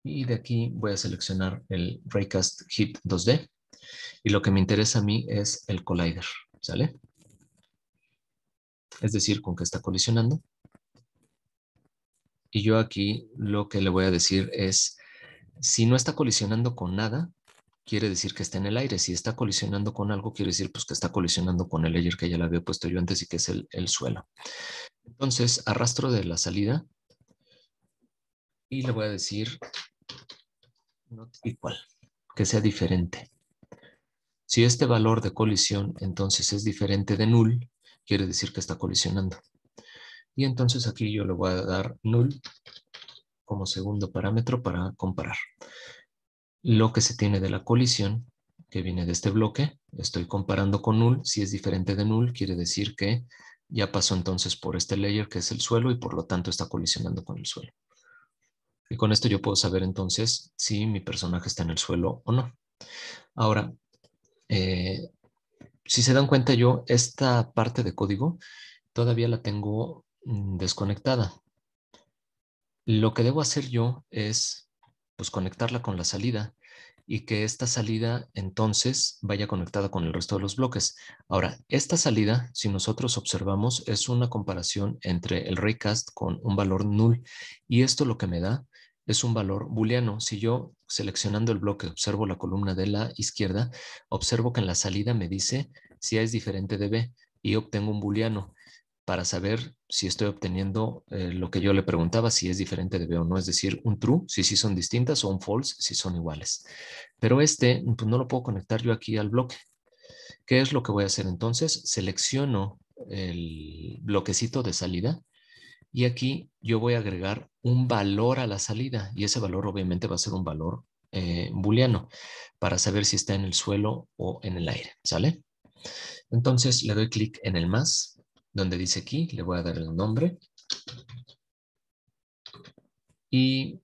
y de aquí voy a seleccionar el Raycast Hit 2D y lo que me interesa a mí es el collider, ¿sale? Es decir, con qué está colisionando. Y yo aquí lo que le voy a decir es, si no está colisionando con nada, quiere decir que está en el aire. Si está colisionando con algo, quiere decir pues, que está colisionando con el layer que ya le había puesto yo antes y que es el suelo. Entonces, arrastro de la salida y le voy a decir not equal, que sea diferente. Si este valor de colisión entonces es diferente de null, quiere decir que está colisionando. Y entonces aquí yo le voy a dar null como segundo parámetro para comparar. Lo que se tiene de la colisión, que viene de este bloque, estoy comparando con null. Si es diferente de null, quiere decir que ya pasó entonces por este layer que es el suelo y por lo tanto está colisionando con el suelo. Y con esto yo puedo saber entonces si mi personaje está en el suelo o no. Ahora, si se dan cuenta yo, esta parte de código todavía la tengo desconectada. Lo que debo hacer yo es pues conectarla con la salida y que esta salida entonces vaya conectada con el resto de los bloques. Ahora, esta salida, si nosotros observamos, es una comparación entre el raycast con un valor null y esto lo que me da es un valor booleano. Si yo seleccionando el bloque observo la columna de la izquierda, observo que en la salida me dice si A es diferente de B y obtengo un booleano para saber si estoy obteniendo lo que yo le preguntaba, si es diferente de B o no, es decir, un true, si sí son distintas, o un false, si son iguales. Pero este, pues no lo puedo conectar yo aquí al bloque. ¿Qué es lo que voy a hacer entonces? Selecciono el bloquecito de salida y aquí yo voy a agregar un valor a la salida y ese valor obviamente va a ser un valor booleano para saber si está en el suelo o en el aire, ¿sale? Entonces le doy clic en el más, donde dice aquí, le voy a dar el nombre. Y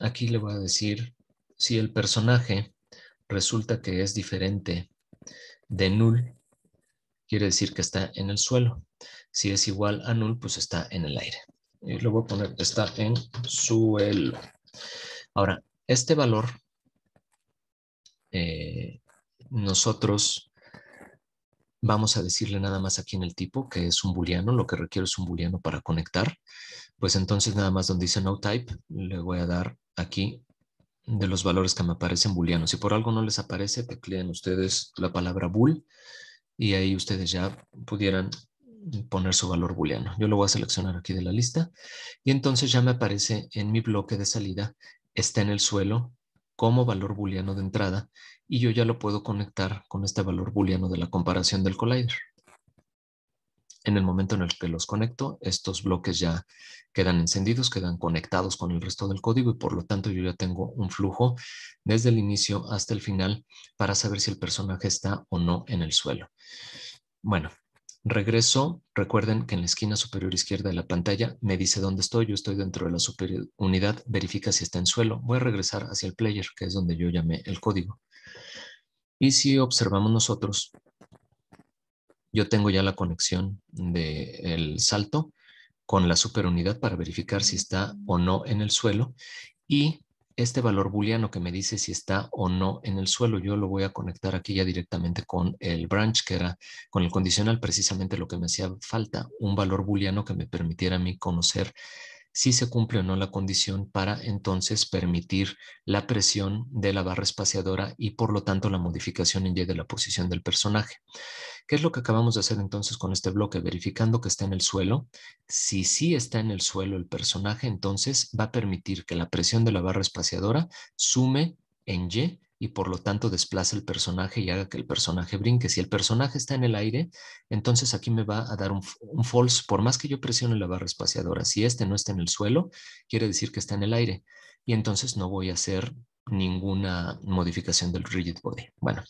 aquí le voy a decir si el personaje resulta que es diferente de null, quiere decir que está en el suelo. Si es igual a null, pues está en el aire. Y le voy a poner, está en suelo. Ahora, este valor, nosotros vamos a decirle nada más aquí en el tipo que es un booleano, lo que requiero es un booleano para conectar. Pues entonces nada más donde dice no type, le voy a dar aquí de los valores que me aparecen booleanos. Si por algo no les aparece, tecleen ustedes la palabra bool y ahí ustedes ya pudieran poner su valor booleano. Yo lo voy a seleccionar aquí de la lista y entonces ya me aparece en mi bloque de salida, está en el suelo como valor booleano de entrada y yo ya lo puedo conectar con este valor booleano de la comparación del collider. En el momento en el que los conecto, estos bloques ya quedan encendidos, quedan conectados con el resto del código y por lo tanto yo ya tengo un flujo desde el inicio hasta el final para saber si el personaje está o no en el suelo. Bueno, regreso. Recuerden que en la esquina superior izquierda de la pantalla me dice dónde estoy. Yo estoy dentro de la unidad. Verifica si está en suelo. Voy a regresar hacia el player, que es donde yo llamé el código. Y si observamos nosotros, yo tengo ya la conexión del salto con la superunidad para verificar si está o no en el suelo. Y este valor booleano que me dice si está o no en el suelo, yo lo voy a conectar aquí ya directamente con el branch, que era con el condicional, precisamente lo que me hacía falta, un valor booleano que me permitiera a mí conocer si se cumple o no la condición para entonces permitir la presión de la barra espaciadora y por lo tanto la modificación en Y de la posición del personaje. ¿Qué es lo que acabamos de hacer entonces con este bloque? Verificando que está en el suelo. Si sí está en el suelo el personaje, entonces va a permitir que la presión de la barra espaciadora sume en Y por lo tanto desplace el personaje y haga que el personaje brinque. Si el personaje está en el aire, entonces aquí me va a dar un false, por más que yo presione la barra espaciadora. Si este no está en el suelo, quiere decir que está en el aire y entonces no voy a hacer ninguna modificación del rigid body. Bueno,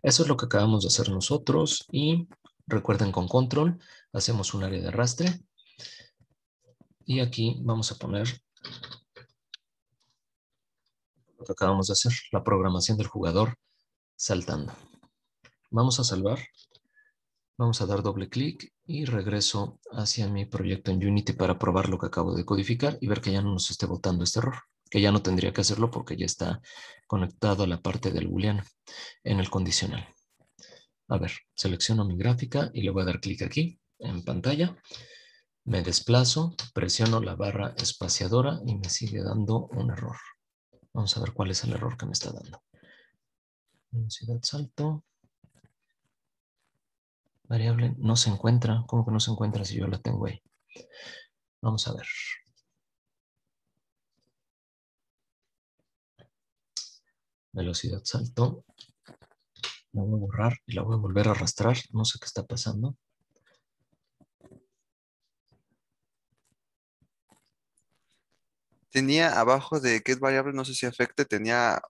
eso es lo que acabamos de hacer nosotros y recuerden con control hacemos un área de arrastre y aquí vamos a poner lo que acabamos de hacer, la programación del jugador saltando. Vamos a salvar, vamos a dar doble clic y regreso hacia mi proyecto en Unity para probar lo que acabo de codificar y ver que ya no nos esté botando este error, que ya no tendría que hacerlo porque ya está conectado a la parte del booleano en el condicional. A ver, selecciono mi gráfica y le voy a dar clic aquí en pantalla. Me desplazo, presiono la barra espaciadora y me sigue dando un error. Vamos a ver cuál es el error que me está dando. Velocidad salto. Variable no se encuentra. ¿Cómo que no se encuentra si yo la tengo ahí? Vamos a ver. Velocidad salto. La voy a borrar y la voy a volver a arrastrar. No sé qué está pasando. Tenía abajo de get variable, no sé si afecte, tenía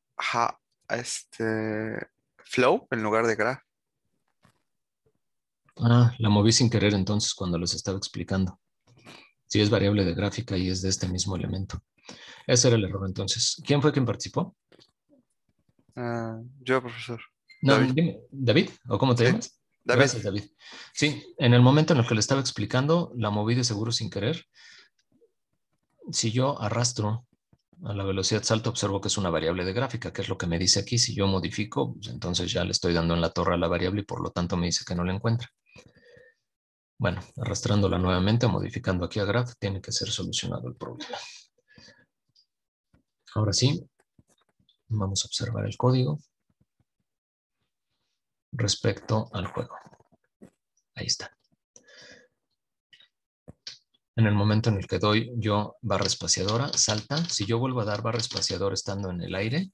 flow en lugar de graph. Ah, la moví sin querer entonces cuando les estaba explicando. Si es variable de gráfica y es de este mismo elemento. Ese era el error entonces. ¿Quién fue quien participó? Yo, profesor. No, David. dime, ¿David? ¿O cómo te Sí, llamas? David. Gracias, David. Sí, en el momento en el que le estaba explicando, la moví de seguro sin querer. Si yo arrastro a la velocidad salto, observo que es una variable de gráfica, que es lo que me dice aquí. Si yo modifico, pues entonces ya le estoy dando en la torre a la variable y por lo tanto me dice que no la encuentra. Bueno, arrastrándola nuevamente, modificando aquí a graph, tiene que ser solucionado el problema. Ahora sí, vamos a observar el código respecto al juego. Ahí está. En el momento en el que doy yo barra espaciadora, salta. Si yo vuelvo a dar barra espaciadora estando en el aire,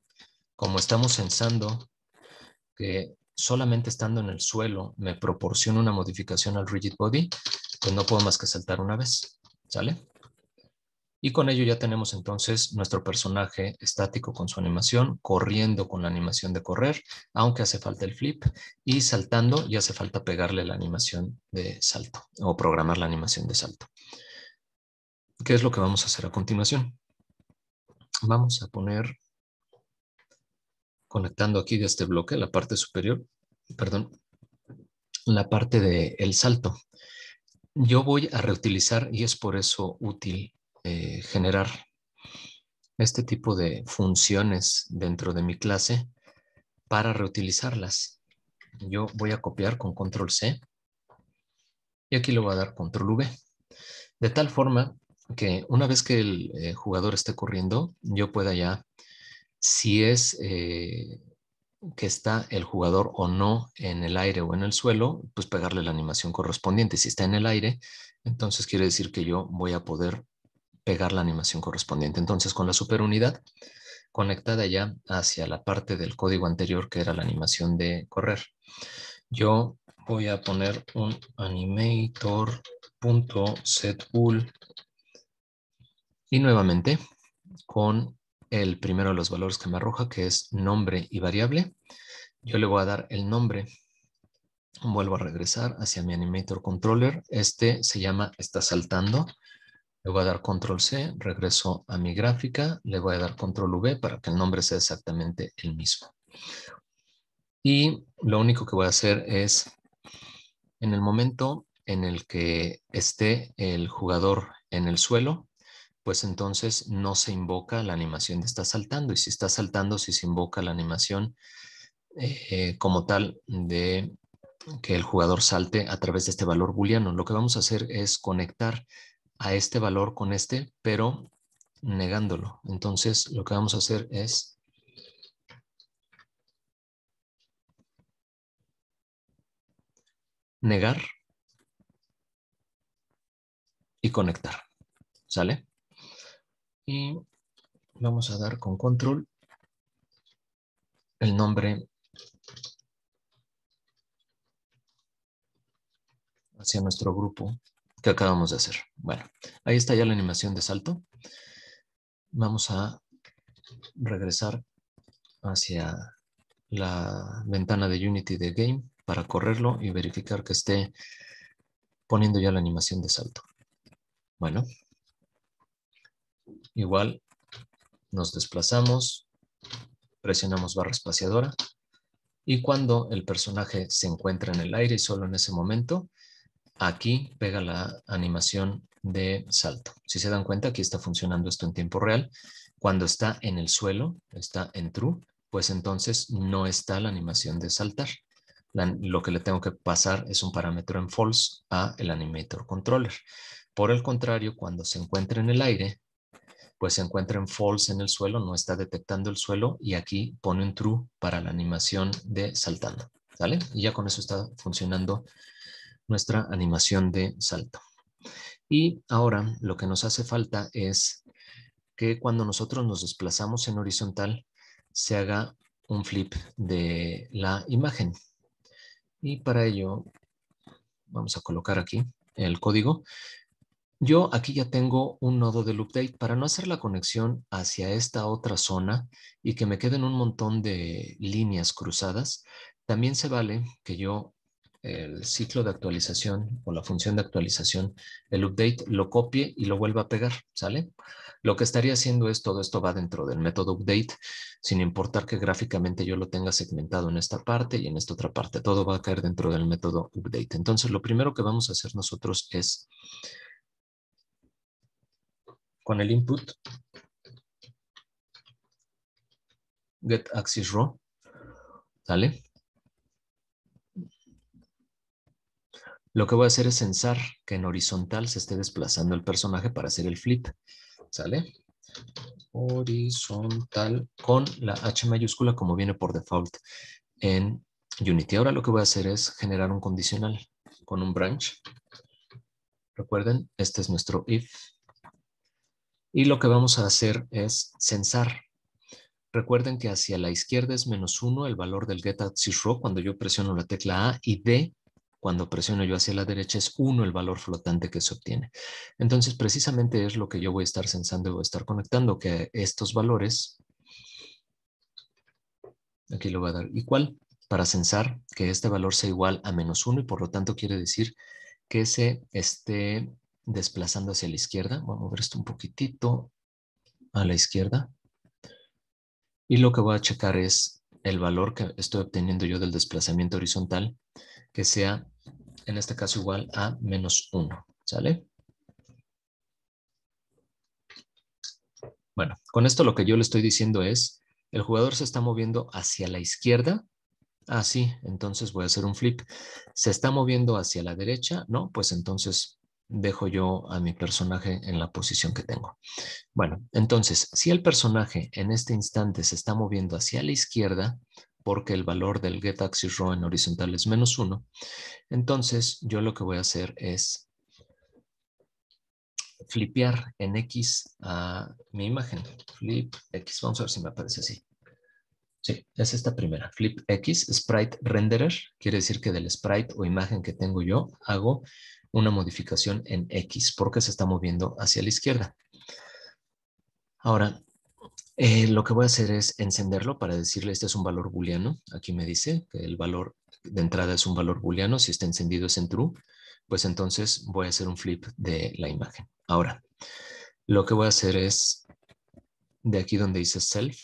como estamos censando que solamente estando en el suelo me proporciona una modificación al rigid body, pues no puedo más que saltar una vez. ¿Sale? Y con ello ya tenemos entonces nuestro personaje estático con su animación, corriendo con la animación de correr, aunque hace falta el flip, y saltando y hace falta pegarle la animación de salto o programar la animación de salto. ¿Qué es lo que vamos a hacer a continuación? Vamos a poner, conectando aquí de este bloque, la parte superior, perdón, la parte del salto. Yo voy a reutilizar, y es por eso útil generar este tipo de funciones dentro de mi clase para reutilizarlas. Yo voy a copiar con control C y aquí le voy a dar control V. De tal forma que una vez que el jugador esté corriendo, yo pueda ya, si es que está el jugador o no en el aire o en el suelo, pues pegarle la animación correspondiente. Si está en el aire, entonces quiere decir que yo voy a poder pegar la animación correspondiente. Entonces, con la superunidad conectada ya hacia la parte del código anterior, que era la animación de correr, yo voy a poner un animator.setBool y nuevamente con el primero de los valores que me arroja, que es nombre y variable. Yo le voy a dar el nombre. Vuelvo a regresar hacia mi animator controller. Este se llama está saltando. Le voy a dar control C, regreso a mi gráfica, le voy a dar control V para que el nombre sea exactamente el mismo. Y lo único que voy a hacer es, en el momento en el que esté el jugador en el suelo, pues entonces no se invoca la animación de está saltando. Y si está saltando, si se invoca la animación como tal de que el jugador salte a través de este valor booleano. Lo que vamos a hacer es conectar a este valor con este, pero negándolo. Entonces, lo que vamos a hacer es negar y conectar. ¿Sale? Y vamos a dar con control el nombre hacia nuestro grupo que acabamos de hacer. Bueno, ahí está ya la animación de salto. Vamos a regresar hacia la ventana de Unity de Game para correrlo y verificar que esté poniendo ya la animación de salto. Bueno, igual nos desplazamos, presionamos barra espaciadora y cuando el personaje se encuentra en el aire y solo en ese momento, aquí pega la animación de salto. Si se dan cuenta, aquí está funcionando esto en tiempo real. Cuando está en el suelo, está en true, pues entonces no está la animación de saltar. Lo que le tengo que pasar es un parámetro en false a el animator controller. Por el contrario, cuando se encuentra en el aire, pues se encuentra en false en el suelo, no está detectando el suelo y aquí pone un true para la animación de saltando. ¿Sale? Y ya con eso está funcionando nuestra animación de salto. Y ahora lo que nos hace falta es que cuando nosotros nos desplazamos en horizontal se haga un flip de la imagen. Y para ello vamos a colocar aquí el código. Yo aquí ya tengo un nodo del update para no hacer la conexión hacia esta otra zona y que me queden un montón de líneas cruzadas. También se vale que yo el ciclo de actualización o la función de actualización, el update, lo copie y lo vuelva a pegar, ¿sale? Lo que estaría haciendo es todo esto va dentro del método update, sin importar que gráficamente yo lo tenga segmentado en esta parte y en esta otra parte. Todo va a caer dentro del método update. Entonces, lo primero que vamos a hacer nosotros es con el input get axis row, ¿sale? Lo que voy a hacer es censar que en horizontal se esté desplazando el personaje para hacer el flip, ¿sale? Horizontal con la H mayúscula como viene por default en Unity. Ahora lo que voy a hacer es generar un condicional con un branch. Recuerden, este es nuestro if. Y lo que vamos a hacer es censar. Recuerden que hacia la izquierda es -1 el valor del getAxisRow cuando yo presiono la tecla A y D cuando presiono yo hacia la derecha es 1 el valor flotante que se obtiene. Entonces precisamente es lo que yo voy a estar censando y voy a estar conectando, que estos valores, aquí lo voy a dar igual, para censar que este valor sea igual a -1 y por lo tanto quiere decir que se esté desplazando hacia la izquierda. Voy a mover esto un poquitito a la izquierda. Y lo que voy a checar es el valor que estoy obteniendo yo del desplazamiento horizontal, que sea, en este caso, igual a -1. ¿Sale? Bueno, con esto lo que yo le estoy diciendo es, el jugador se está moviendo hacia la izquierda. Ah, sí, entonces voy a hacer un flip. ¿Se está moviendo hacia la derecha? No, pues entonces dejo yo a mi personaje en la posición que tengo. Bueno, entonces, si el personaje en este instante se está moviendo hacia la izquierda, porque el valor del getAxisRow en horizontal es -1. Entonces, yo lo que voy a hacer es flipear en X a mi imagen. Flip X, vamos a ver si me aparece así. Sí, es esta primera. Flip X, Sprite Renderer, quiere decir que del sprite o imagen que tengo yo, hago una modificación en X porque se está moviendo hacia la izquierda. Ahora, lo que voy a hacer es encenderlo para decirle este es un valor booleano. Aquí me dice que el valor de entrada es un valor booleano. Si está encendido es en true. Pues entonces voy a hacer un flip de la imagen. Ahora, lo que voy a hacer es, de aquí donde dice self,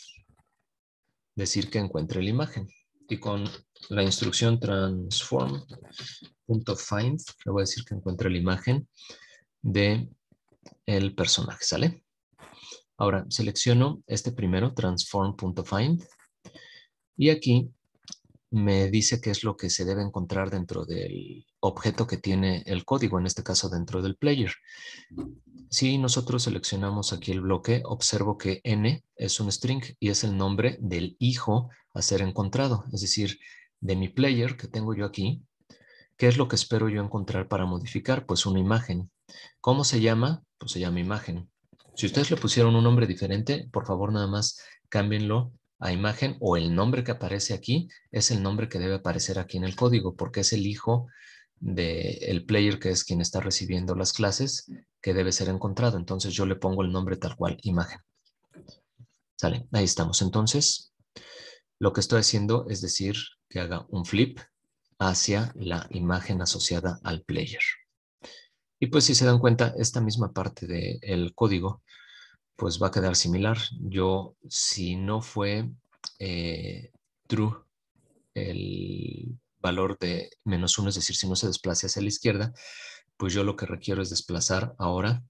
decir que encuentre la imagen. Y con la instrucción transform.find, le voy a decir que encuentre la imagen de el personaje, ¿sale? Ahora selecciono este primero, transform.find, y aquí me dice qué es lo que se debe encontrar dentro del objeto que tiene el código, en este caso dentro del player. Si nosotros seleccionamos aquí el bloque, observo que n es un string y es el nombre del hijo a ser encontrado, es decir, de mi player que tengo yo aquí. ¿Qué es lo que espero yo encontrar para modificar? Pues una imagen. ¿Cómo se llama? Pues se llama imagen. Si ustedes le pusieron un nombre diferente, por favor nada más cámbienlo a imagen, o el nombre que aparece aquí es el nombre que debe aparecer aquí en el código, porque es el hijo del player, que es quien está recibiendo las clases, que debe ser encontrado. Entonces yo le pongo el nombre tal cual, imagen. Sale, ahí estamos. Entonces, lo que estoy haciendo es decir que haga un flip hacia la imagen asociada al player. Y pues si se dan cuenta, esta misma parte del código pues va a quedar similar. Yo, si no fue true el valor de -1, es decir, si no se desplaza hacia la izquierda, pues yo lo que requiero es desplazar ahora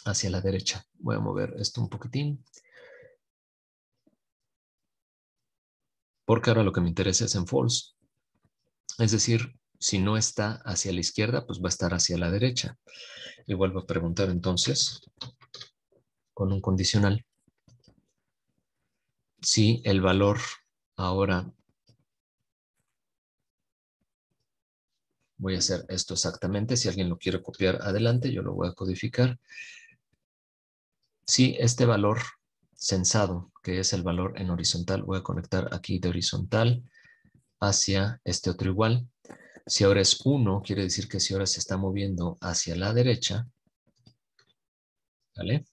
hacia la derecha. Voy a mover esto un poquitín, porque ahora lo que me interesa es en false. Es decir, si no está hacia la izquierda, pues va a estar hacia la derecha. Y vuelvo a preguntar entonces, con un condicional, si el valor ahora, voy a hacer esto exactamente, si alguien lo quiere copiar adelante, yo lo voy a codificar. Si este valor censado, que es el valor en horizontal, voy a conectar aquí de horizontal hacia este otro igual. Si ahora es 1, quiere decir que si ahora se está moviendo hacia la derecha, ¿vale?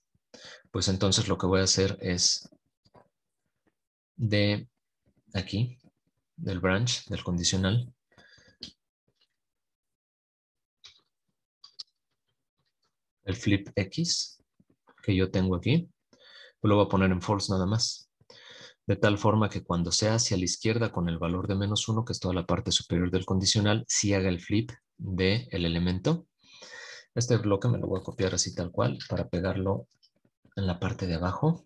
Pues entonces lo que voy a hacer es de aquí, del branch, del condicional, el flip X que yo tengo aquí, lo voy a poner en false nada más. De tal forma que cuando sea hacia la izquierda con el valor de -1, que es toda la parte superior del condicional, sí haga el flip del elemento. Este bloque me lo voy a copiar así tal cual para pegarlo en la parte de abajo.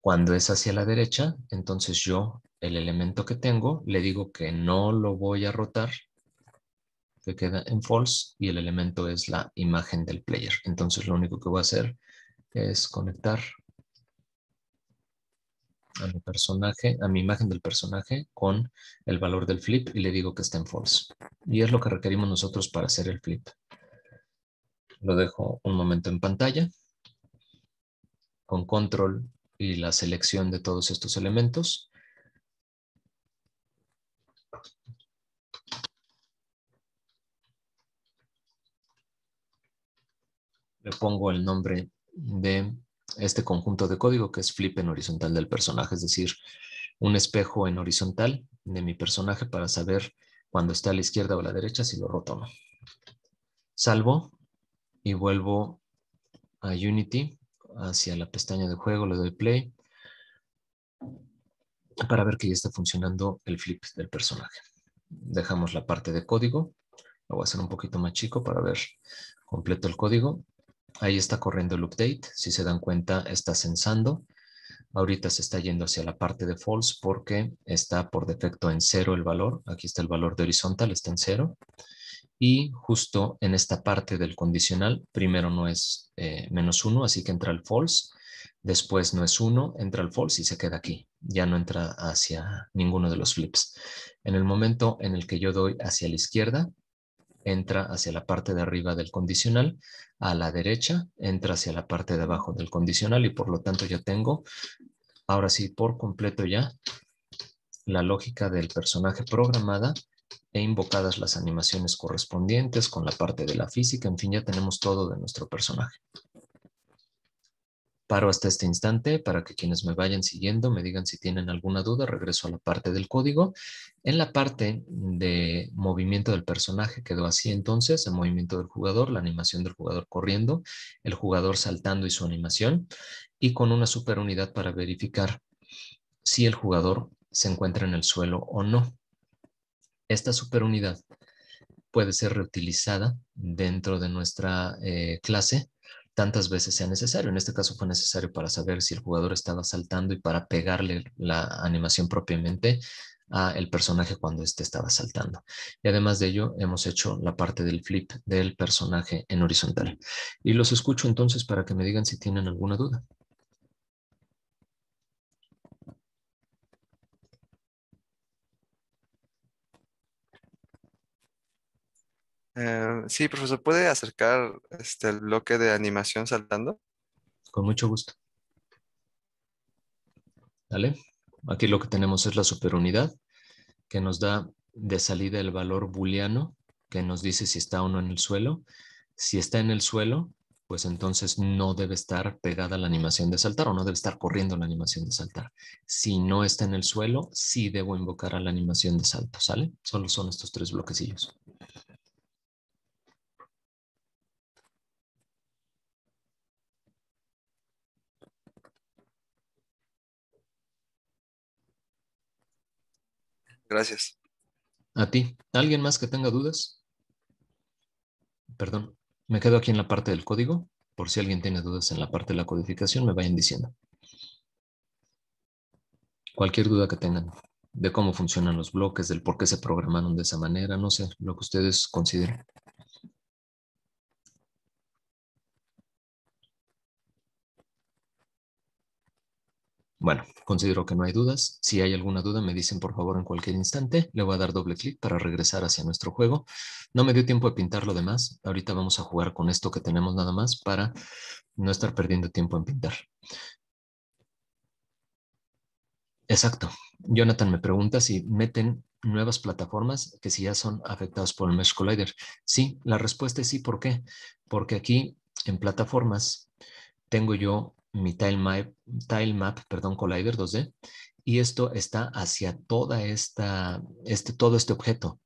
Cuando es hacia la derecha, entonces yo, el elemento que tengo, le digo que no lo voy a rotar, que queda en false, y el elemento es la imagen del player. Entonces lo único que voy a hacer es conectar a mi personaje, a mi imagen del personaje con el valor del flip y le digo que está en false. Y es lo que requerimos nosotros para hacer el flip. Lo dejo un momento en pantalla con control y la selección de todos estos elementos. Le pongo el nombre de este conjunto de código que es flip en horizontal del personaje, es decir, un espejo en horizontal de mi personaje para saber cuando está a la izquierda o a la derecha si lo roto o no. Salvo y vuelvo a Unity, hacia la pestaña de juego, le doy play para ver que ya está funcionando el flip del personaje. Dejamos la parte de código, lo voy a hacer un poquito más chico para ver completo el código. Ahí está corriendo el update, si se dan cuenta está censando. Ahorita se está yendo hacia la parte de false porque está por defecto en 0 el valor. Aquí está el valor de horizontal, está en 0. Y justo en esta parte del condicional, primero no es -1, así que entra el false. Después no es 1, entra al false y se queda aquí. Ya no entra hacia ninguno de los flips. En el momento en el que yo doy hacia la izquierda, entra hacia la parte de arriba del condicional. A la derecha, entra hacia la parte de abajo del condicional y por lo tanto ya tengo, ahora sí, por completo ya, la lógica del personaje programada e invocadas las animaciones correspondientes con la parte de la física. En fin, ya tenemos todo de nuestro personaje. Paro hasta este instante para que quienes me vayan siguiendo me digan si tienen alguna duda. Regreso a la parte del código. En la parte de movimiento del personaje quedó así entonces, el movimiento del jugador, la animación del jugador corriendo, el jugador saltando y su animación, y con una superunidad para verificar si el jugador se encuentra en el suelo o no. Esta superunidad puede ser reutilizada dentro de nuestra clase tantas veces sea necesario. En este caso fue necesario para saber si el jugador estaba saltando y para pegarle la animación propiamente a el personaje cuando éste estaba saltando. Y además de ello, hemos hecho la parte del flip del personaje en horizontal. Y los escucho entonces para que me digan si tienen alguna duda. Sí, profesor, ¿puede acercar el bloque de animación saltando? Con mucho gusto. ¿Vale? Aquí lo que tenemos es la superunidad que nos da de salida el valor booleano que nos dice si está o no en el suelo. Si está en el suelo, pues entonces no debe estar pegada la animación de saltar o no debe estar corriendo la animación de saltar. Si no está en el suelo, sí debo invocar a la animación de salto, ¿sale? Solo son estos tres bloquecillos. Gracias. A ti, ¿alguien más que tenga dudas? Perdón, me quedo aquí en la parte del código. Por si alguien tiene dudas en la parte de la codificación, me vayan diciendo. Cualquier duda que tengan de cómo funcionan los bloques, del por qué se programaron de esa manera, no sé, lo que ustedes consideren. Bueno, considero que no hay dudas. Si hay alguna duda, me dicen por favor en cualquier instante. Le voy a dar doble clic para regresar hacia nuestro juego. No me dio tiempo de pintar lo demás. Ahorita vamos a jugar con esto que tenemos nada más para no estar perdiendo tiempo en pintar. Exacto. Jonathan me pregunta si meten nuevas plataformas que si ya son afectados por el Mesh Collider. Sí, la respuesta es sí. ¿Por qué? Porque aquí en plataformas tengo yo mi tilemap, perdón, Collider 2D, y esto está hacia todo este objeto.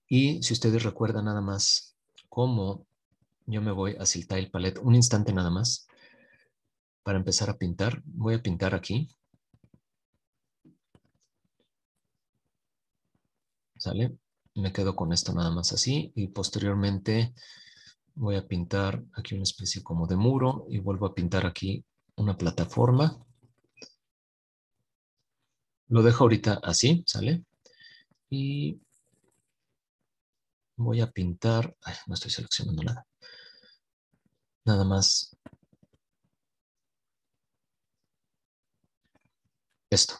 Y si ustedes recuerdan nada más cómo yo me voy hacia el tile palette, un instante nada más, para empezar a pintar, voy a pintar aquí, ¿sale? Me quedo con esto nada más así y posteriormente voy a pintar aquí una especie como de muro y vuelvo a pintar aquí una plataforma. Lo dejo ahorita así, ¿sale? Y voy a pintar, ay, no estoy seleccionando nada. Nada más esto.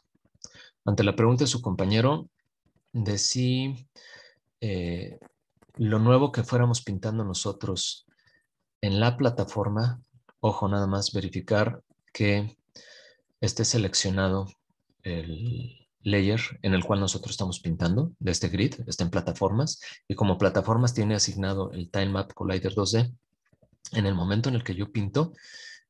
Ante la pregunta de su compañero de si eh, lo nuevo que fuéramos pintando nosotros en la plataforma, ojo, nada más verificar que esté seleccionado el layer en el cual nosotros estamos pintando de este grid, está en plataformas, y como plataformas tiene asignado el Tilemap Collider 2D. En el momento en el que yo pinto,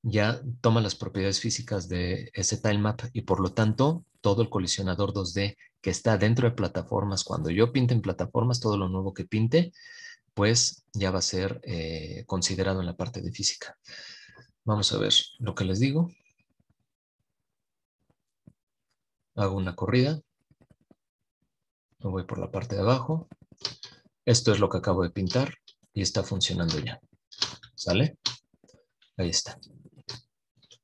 ya toma las propiedades físicas de ese tilemap y por lo tanto todo el colisionador 2D que está dentro de plataformas, cuando yo pinte en plataformas, todo lo nuevo que pinte, pues ya va a ser considerado en la parte de física. Vamos a ver lo que les digo. Hago una corrida, me voy por la parte de abajo. Esto es lo que acabo de pintar y está funcionando ya. ¿Sale? Ahí está.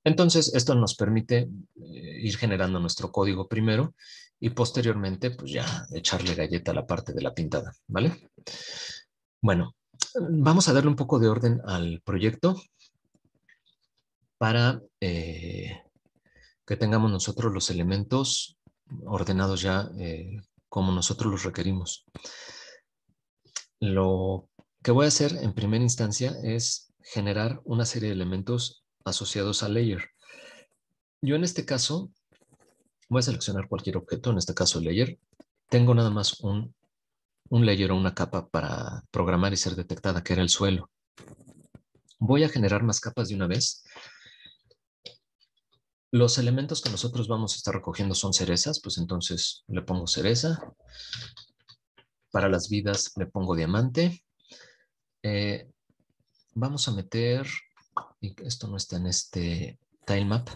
Entonces, esto nos permite ir generando nuestro código primero y posteriormente, pues ya echarle galleta a la parte de la pintada, ¿vale? Bueno, vamos a darle un poco de orden al proyecto. para que tengamos nosotros los elementos ordenados ya como nosotros los requerimos. Lo que voy a hacer en primera instancia es generar una serie de elementos asociados al layer. Yo en este caso voy a seleccionar cualquier objeto, en este caso el layer. Tengo nada más un layer o una capa para programar y ser detectada, que era el suelo. Voy a generar más capas de una vez. Los elementos que nosotros vamos a estar recogiendo son cerezas, pues entonces le pongo cereza. Para las vidas le pongo diamante. Vamos a meter, y esto no está en este tilemap,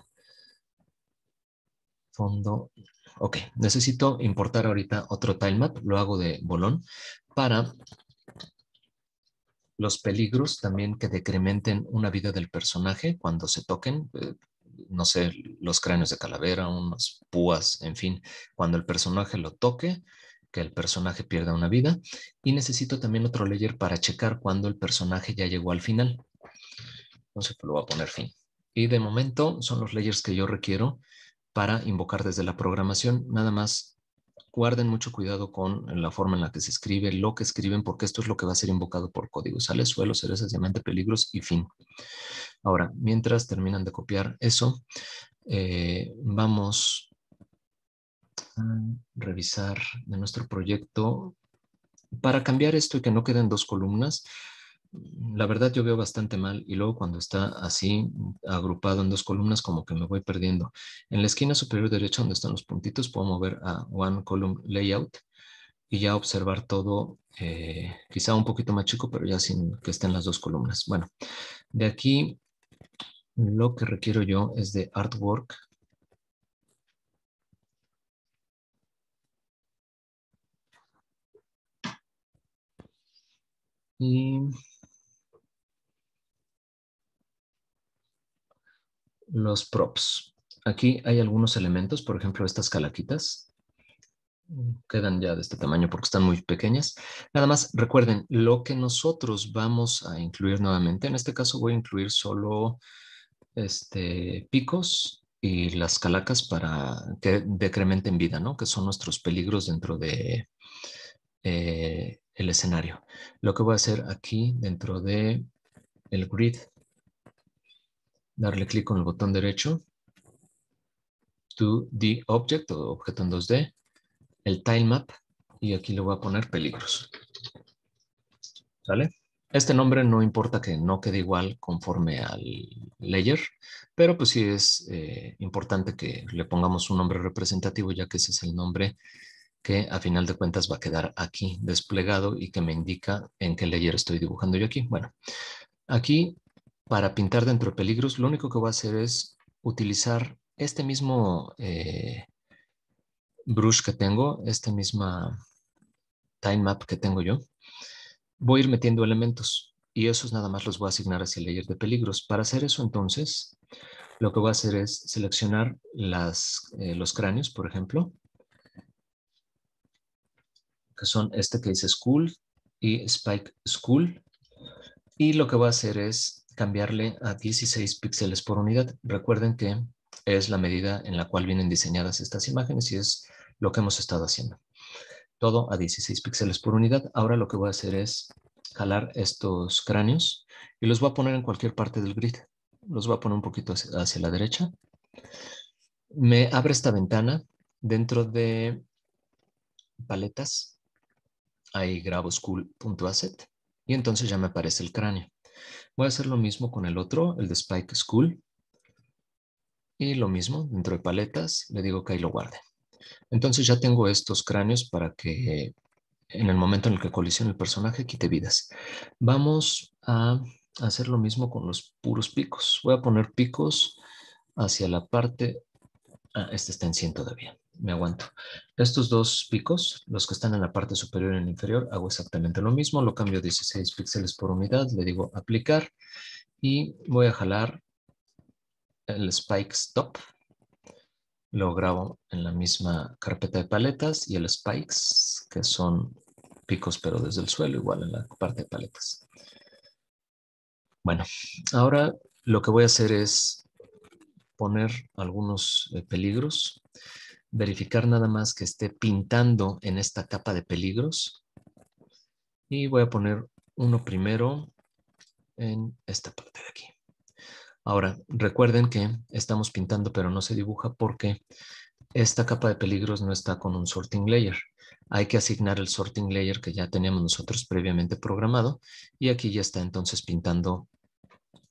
fondo. Ok, necesito importar ahorita otro tilemap, lo hago de bolón, para los peligros también que decrementen una vida del personaje cuando se toquen. No sé, los cráneos de calavera, unas púas, en fin, cuando el personaje lo toque, que el personaje pierda una vida. Y necesito también otro layer para checar cuando el personaje ya llegó al final. Entonces lo voy a poner fin. Y de momento son los layers que yo requiero para invocar desde la programación. Nada más guarden mucho cuidado con la forma en la que se escribe, lo que escriben, porque esto es lo que va a ser invocado por código. Sale suelo, cerezas, diamante, peligros y fin. Ahora, mientras terminan de copiar eso, vamos a revisar de nuestro proyecto. Para cambiar esto y que no queden dos columnas, la verdad yo veo bastante mal y luego cuando está así agrupado en dos columnas como que me voy perdiendo. En la esquina superior derecha donde están los puntitos puedo mover a One Column Layout y ya observar todo quizá un poquito más chico, pero ya sin que estén las dos columnas. Bueno, de aquí lo que requiero yo es de Artwork. Y los props. Aquí hay algunos elementos, por ejemplo, estas calaquitas. Quedan ya de este tamaño porque están muy pequeñas. Nada más recuerden, lo que nosotros vamos a incluir nuevamente, en este caso voy a incluir solo picos y las calacas para que decrementen vida, ¿no? Que son nuestros peligros dentro de el escenario. Lo que voy a hacer aquí dentro de el grid, darle clic con el botón derecho, to the object o objeto en 2D, el tilemap y aquí le voy a poner peligros. ¿Sale? Este nombre no importa que no quede igual conforme al layer, pero pues sí es importante que le pongamos un nombre representativo, ya que ese es el nombre que a final de cuentas va a quedar aquí desplegado y que me indica en qué layer estoy dibujando yo aquí. Bueno, aquí para pintar dentro de peligros, lo único que voy a hacer es utilizar este mismo brush que tengo, esta misma time map que tengo yo. Voy a ir metiendo elementos y esos nada más los voy a asignar hacia el layer de peligros. Para hacer eso entonces, lo que voy a hacer es seleccionar los cráneos, por ejemplo, que son este que dice School y Spike School. Y lo que voy a hacer es cambiarle a 16 píxeles por unidad. Recuerden que es la medida en la cual vienen diseñadas estas imágenes y es lo que hemos estado haciendo. Todo a 16 píxeles por unidad. Ahora lo que voy a hacer es jalar estos cráneos y los voy a poner en cualquier parte del grid. Los voy a poner un poquito hacia la derecha. Me abre esta ventana dentro de paletas. Ahí grabo school.asset y entonces ya me aparece el cráneo. Voy a hacer lo mismo con el otro, el de Spike School. Y lo mismo, dentro de paletas, le digo que ahí lo guarde. Entonces ya tengo estos cráneos para que en el momento en el que colisione el personaje quite vidas. Vamos a hacer lo mismo con los puros picos. Voy a poner picos hacia la parte... este está en 100 todavía. Me aguanto. Estos dos picos, los que están en la parte superior y en la inferior, hago exactamente lo mismo. Lo cambio a 16 píxeles por unidad. Le digo aplicar y voy a jalar el Spike Stop. Lo grabo en la misma carpeta de paletas y el spikes, que son picos pero desde el suelo, igual en la parte de paletas. Bueno, ahora lo que voy a hacer es poner algunos peligros, verificar nada más que esté pintando en esta capa de peligros y voy a poner uno primero en esta parte de aquí. Ahora, recuerden que estamos pintando pero no se dibuja porque esta capa de peligros no está con un sorting layer. Hay que asignar el sorting layer que ya teníamos nosotros previamente programado y aquí ya está entonces pintando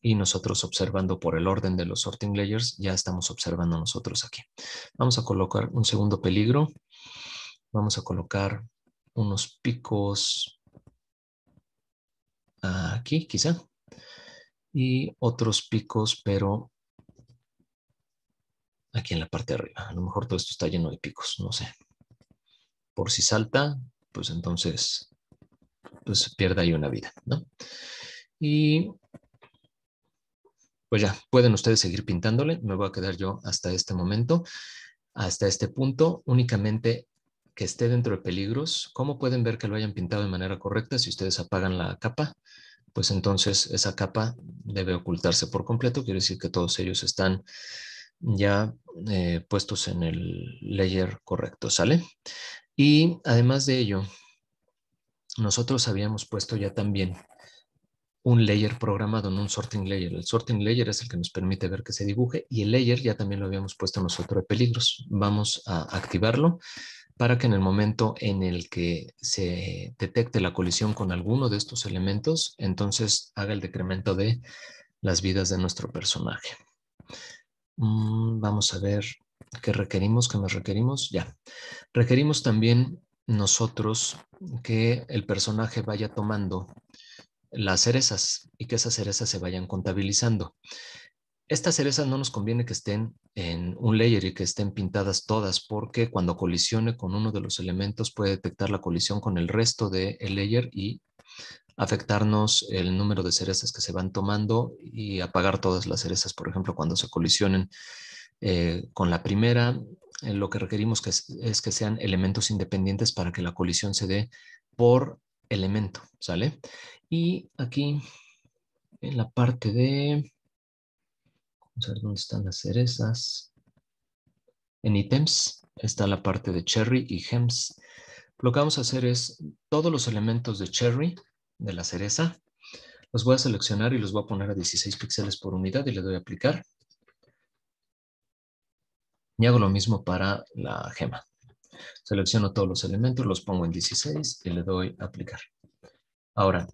y nosotros observando por el orden de los sorting layers, ya estamos observando nosotros aquí. Vamos a colocar un segundo peligro. Vamos a colocar unos picos aquí quizá y otros picos, pero aquí en la parte de arriba. A lo mejor todo esto está lleno de picos, no sé. Por si salta, pues entonces pues pierde ahí una vida, ¿no? Y pues ya, pueden ustedes seguir pintándole. Me voy a quedar yo hasta este momento, hasta este punto, únicamente que esté dentro de peligros. ¿Cómo pueden ver que lo hayan pintado de manera correcta? Si ustedes apagan la capa, pues entonces esa capa debe ocultarse por completo. Quiere decir que todos ellos están ya puestos en el layer correcto, ¿sale? Y además de ello, nosotros habíamos puesto ya también un layer programado en un sorting layer. El sorting layer es el que nos permite ver que se dibuje y el layer ya también lo habíamos puesto nosotros de peligros. Vamos a activarlo para que en el momento en el que se detecte la colisión con alguno de estos elementos, entonces haga el decremento de las vidas de nuestro personaje. Vamos a ver qué requerimos, qué más requerimos. Ya. Requerimos también nosotros que el personaje vaya tomando las cerezas y que esas cerezas se vayan contabilizando. Estas cerezas no nos conviene que estén en un layer y que estén pintadas todas porque cuando colisione con uno de los elementos puede detectar la colisión con el resto del layer y afectarnos el número de cerezas que se van tomando y apagar todas las cerezas, por ejemplo, cuando se colisionen con la primera. Lo que requerimos es que sean elementos independientes para que la colisión se dé por elemento, ¿sale? Y aquí en la parte de, vamos a ver dónde están las cerezas. En ítems está la parte de cherry y gems. Lo que vamos a hacer es todos los elementos de cherry, de la cereza, los voy a seleccionar y los voy a poner a 16 píxeles por unidad y le doy a aplicar. Y hago lo mismo para la gema. Selecciono todos los elementos, los pongo en 16 y le doy a aplicar. Ahora,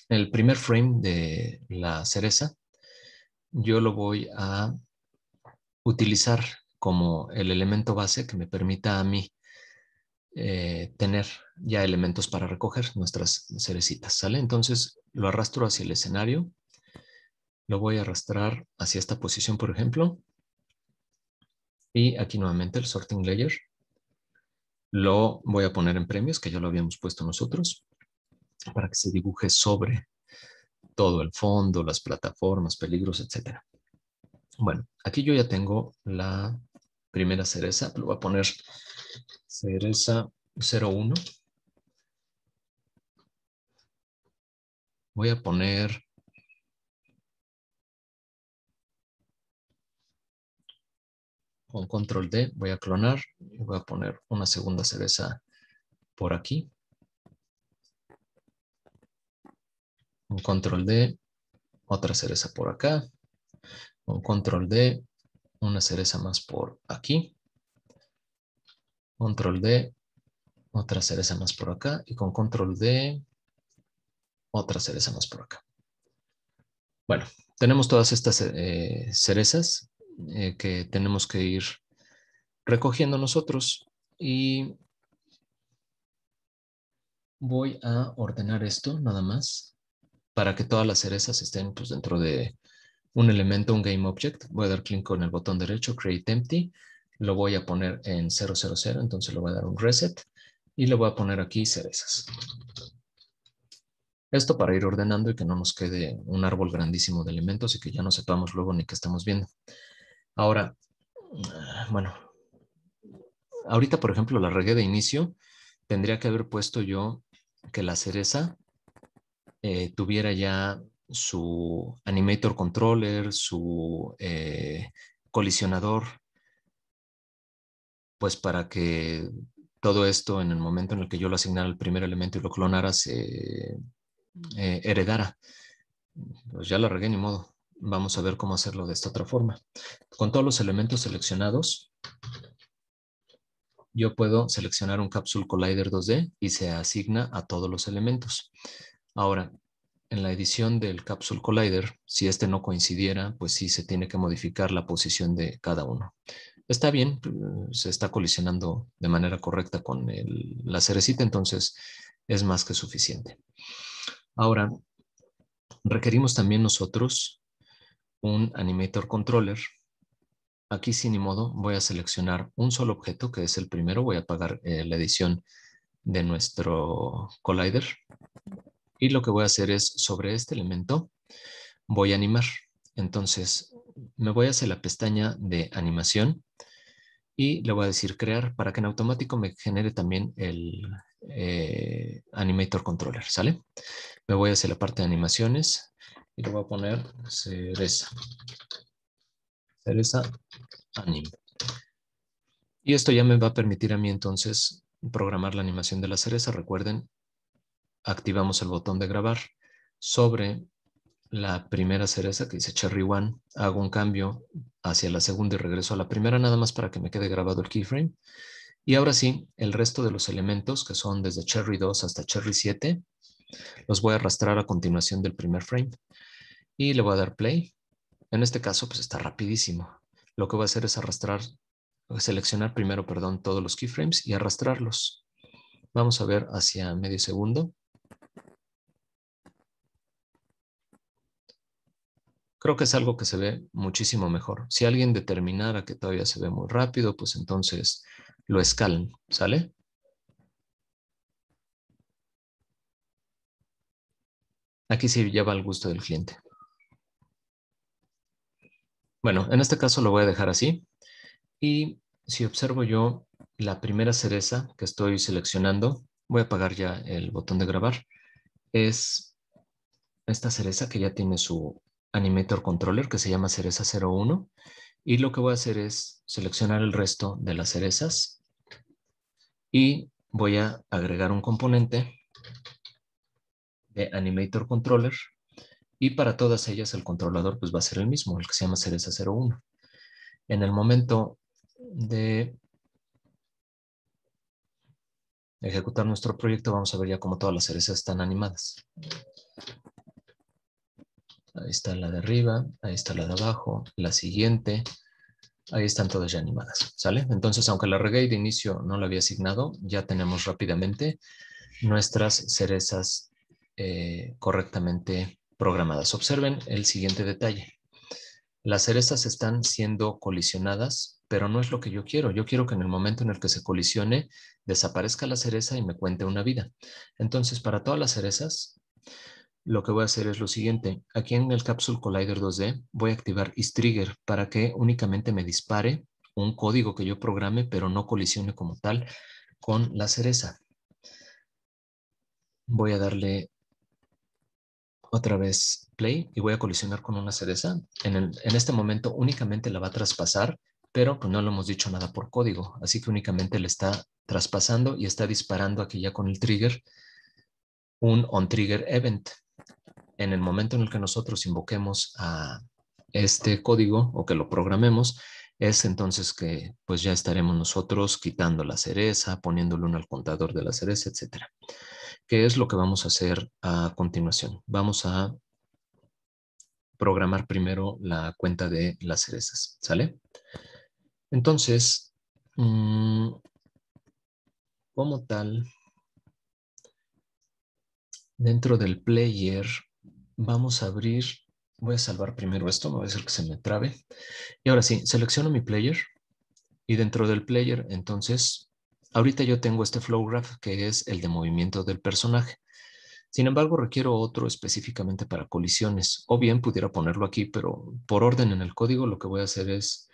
el primer frame de la cereza, yo lo voy a utilizar como el elemento base que me permita a mí tener ya elementos para recoger nuestras cerecitas, ¿sale? Entonces lo arrastro hacia el escenario, lo voy a arrastrar hacia esta posición, por ejemplo, y aquí nuevamente el sorting layer, lo voy a poner en premios, que ya lo habíamos puesto nosotros, para que se dibuje sobre todo el fondo, las plataformas, peligros, etc. Bueno, aquí yo ya tengo la primera cereza, lo voy a poner cereza 01. Voy a poner con control D, voy a clonar y voy a poner una segunda cereza por aquí. Con control D, otra cereza por acá. Con control D, una cereza más por aquí. Control D, otra cereza más por acá. Y con control D, otra cereza más por acá. Bueno, tenemos todas estas cerezas que tenemos que ir recogiendo nosotros y voy a ordenar esto nada más para que todas las cerezas estén pues, dentro de un elemento, un GameObject. Voy a dar clic con el botón derecho, Create Empty. Lo voy a poner en 000, entonces le voy a dar un reset y le voy a poner aquí cerezas. Esto para ir ordenando y que no nos quede un árbol grandísimo de elementos y que ya no sepamos luego ni qué estamos viendo. Ahora, bueno, ahorita por ejemplo la regué de inicio. Tendría que haber puesto yo que la cereza tuviera ya su animator controller, su colisionador, pues para que todo esto en el momento en el que yo lo asignara al primer elemento y lo clonara se heredara. Pues ya la regué, ni modo. Vamos a ver cómo hacerlo de esta otra forma. Con todos los elementos seleccionados, yo puedo seleccionar un Capsule Collider 2D y se asigna a todos los elementos. Ahora, en la edición del Capsule Collider, si este no coincidiera, pues sí se tiene que modificar la posición de cada uno. Está bien, se está colisionando de manera correcta con la cerecita, entonces es más que suficiente. Ahora, requerimos también nosotros un Animator Controller. Aquí sin ni modo voy a seleccionar un solo objeto, que es el primero. Voy a apagar la edición de nuestro Collider. Y lo que voy a hacer es, sobre este elemento, voy a animar. Entonces, me voy hacia la pestaña de animación y le voy a decir crear para que en automático me genere también el Animator Controller, ¿sale? Me voy hacia la parte de animaciones y le voy a poner cereza. Cereza Anim. Y esto ya me va a permitir a mí entonces programar la animación de la cereza. Recuerden, activamos el botón de grabar. Sobre la primera cereza que dice Cherry One, hago un cambio hacia la segunda y regreso a la primera, nada más para que me quede grabado el keyframe. Y ahora sí, el resto de los elementos, que son desde Cherry 2 hasta Cherry 7, los voy a arrastrar a continuación del primer frame. Y le voy a dar play. En este caso, pues está rapidísimo. Lo que voy a hacer es seleccionar primero, perdón, todos los keyframes y arrastrarlos. Vamos a ver hacia medio segundo. Creo que es algo que se ve muchísimo mejor. Si alguien determinara que todavía se ve muy rápido, pues entonces lo escalan, ¿sale? Aquí sí lleva al gusto del cliente. Bueno, en este caso lo voy a dejar así. Y si observo yo la primera cereza que estoy seleccionando, voy a apagar ya el botón de grabar, es esta cereza que ya tiene su Animator Controller que se llama cereza 01. Y lo que voy a hacer es seleccionar el resto de las cerezas y voy a agregar un componente de Animator Controller y para todas ellas el controlador pues va a ser el mismo, el que se llama cereza 01. En el momento de ejecutar nuestro proyecto vamos a ver ya cómo todas las cerezas están animadas. Ahí está la de arriba, ahí está la de abajo, la siguiente, ahí están todas ya animadas, ¿sale? Entonces, aunque la regué de inicio no la había asignado, ya tenemos rápidamente nuestras cerezas correctamente programadas. Observen el siguiente detalle. Las cerezas están siendo colisionadas, pero no es lo que yo quiero. Yo quiero que en el momento en el que se colisione, desaparezca la cereza y me cuente una vida. Entonces, para todas las cerezas, lo que voy a hacer es lo siguiente. Aquí en el Capsule Collider 2D voy a activar isTrigger para que únicamente me dispare un código que yo programe, pero no colisione como tal con la cereza. Voy a darle otra vez play y voy a colisionar con una cereza. En este momento únicamente la va a traspasar, pero pues no le hemos dicho nada por código, así que únicamente le está traspasando y está disparando aquí ya con el trigger un onTrigger event. En el momento en el que nosotros invoquemos a este código o que lo programemos, es entonces que pues ya estaremos nosotros quitando la cereza, poniéndole uno al contador de la cereza, etcétera. ¿Qué es lo que vamos a hacer a continuación? Vamos a programar primero la cuenta de las cerezas, ¿sale? Entonces, como tal, dentro del player vamos a abrir, voy a salvar primero esto, no va a ser que se me trabe. Y ahora sí, selecciono mi player y dentro del player, entonces, ahorita yo tengo este flow graph que es el de movimiento del personaje. Sin embargo, requiero otro específicamente para colisiones. O bien pudiera ponerlo aquí, pero por orden en el código lo que voy a hacer es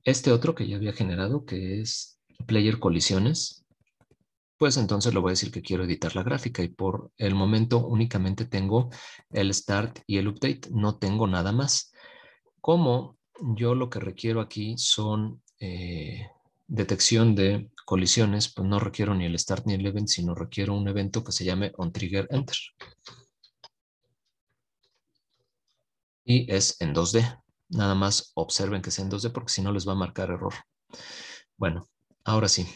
este otro que ya había generado, que es player colisiones. pues entonces le voy a decir que quiero editar la gráfica y por el momento únicamente tengo el start y el update, no tengo nada más. Como yo lo que requiero aquí son detección de colisiones, pues no requiero ni el start ni el event, sino requiero un evento que se llame onTriggerEnter. Y es en 2D. Nada más observen que sea en 2D porque si no les va a marcar error. Bueno, ahora sí.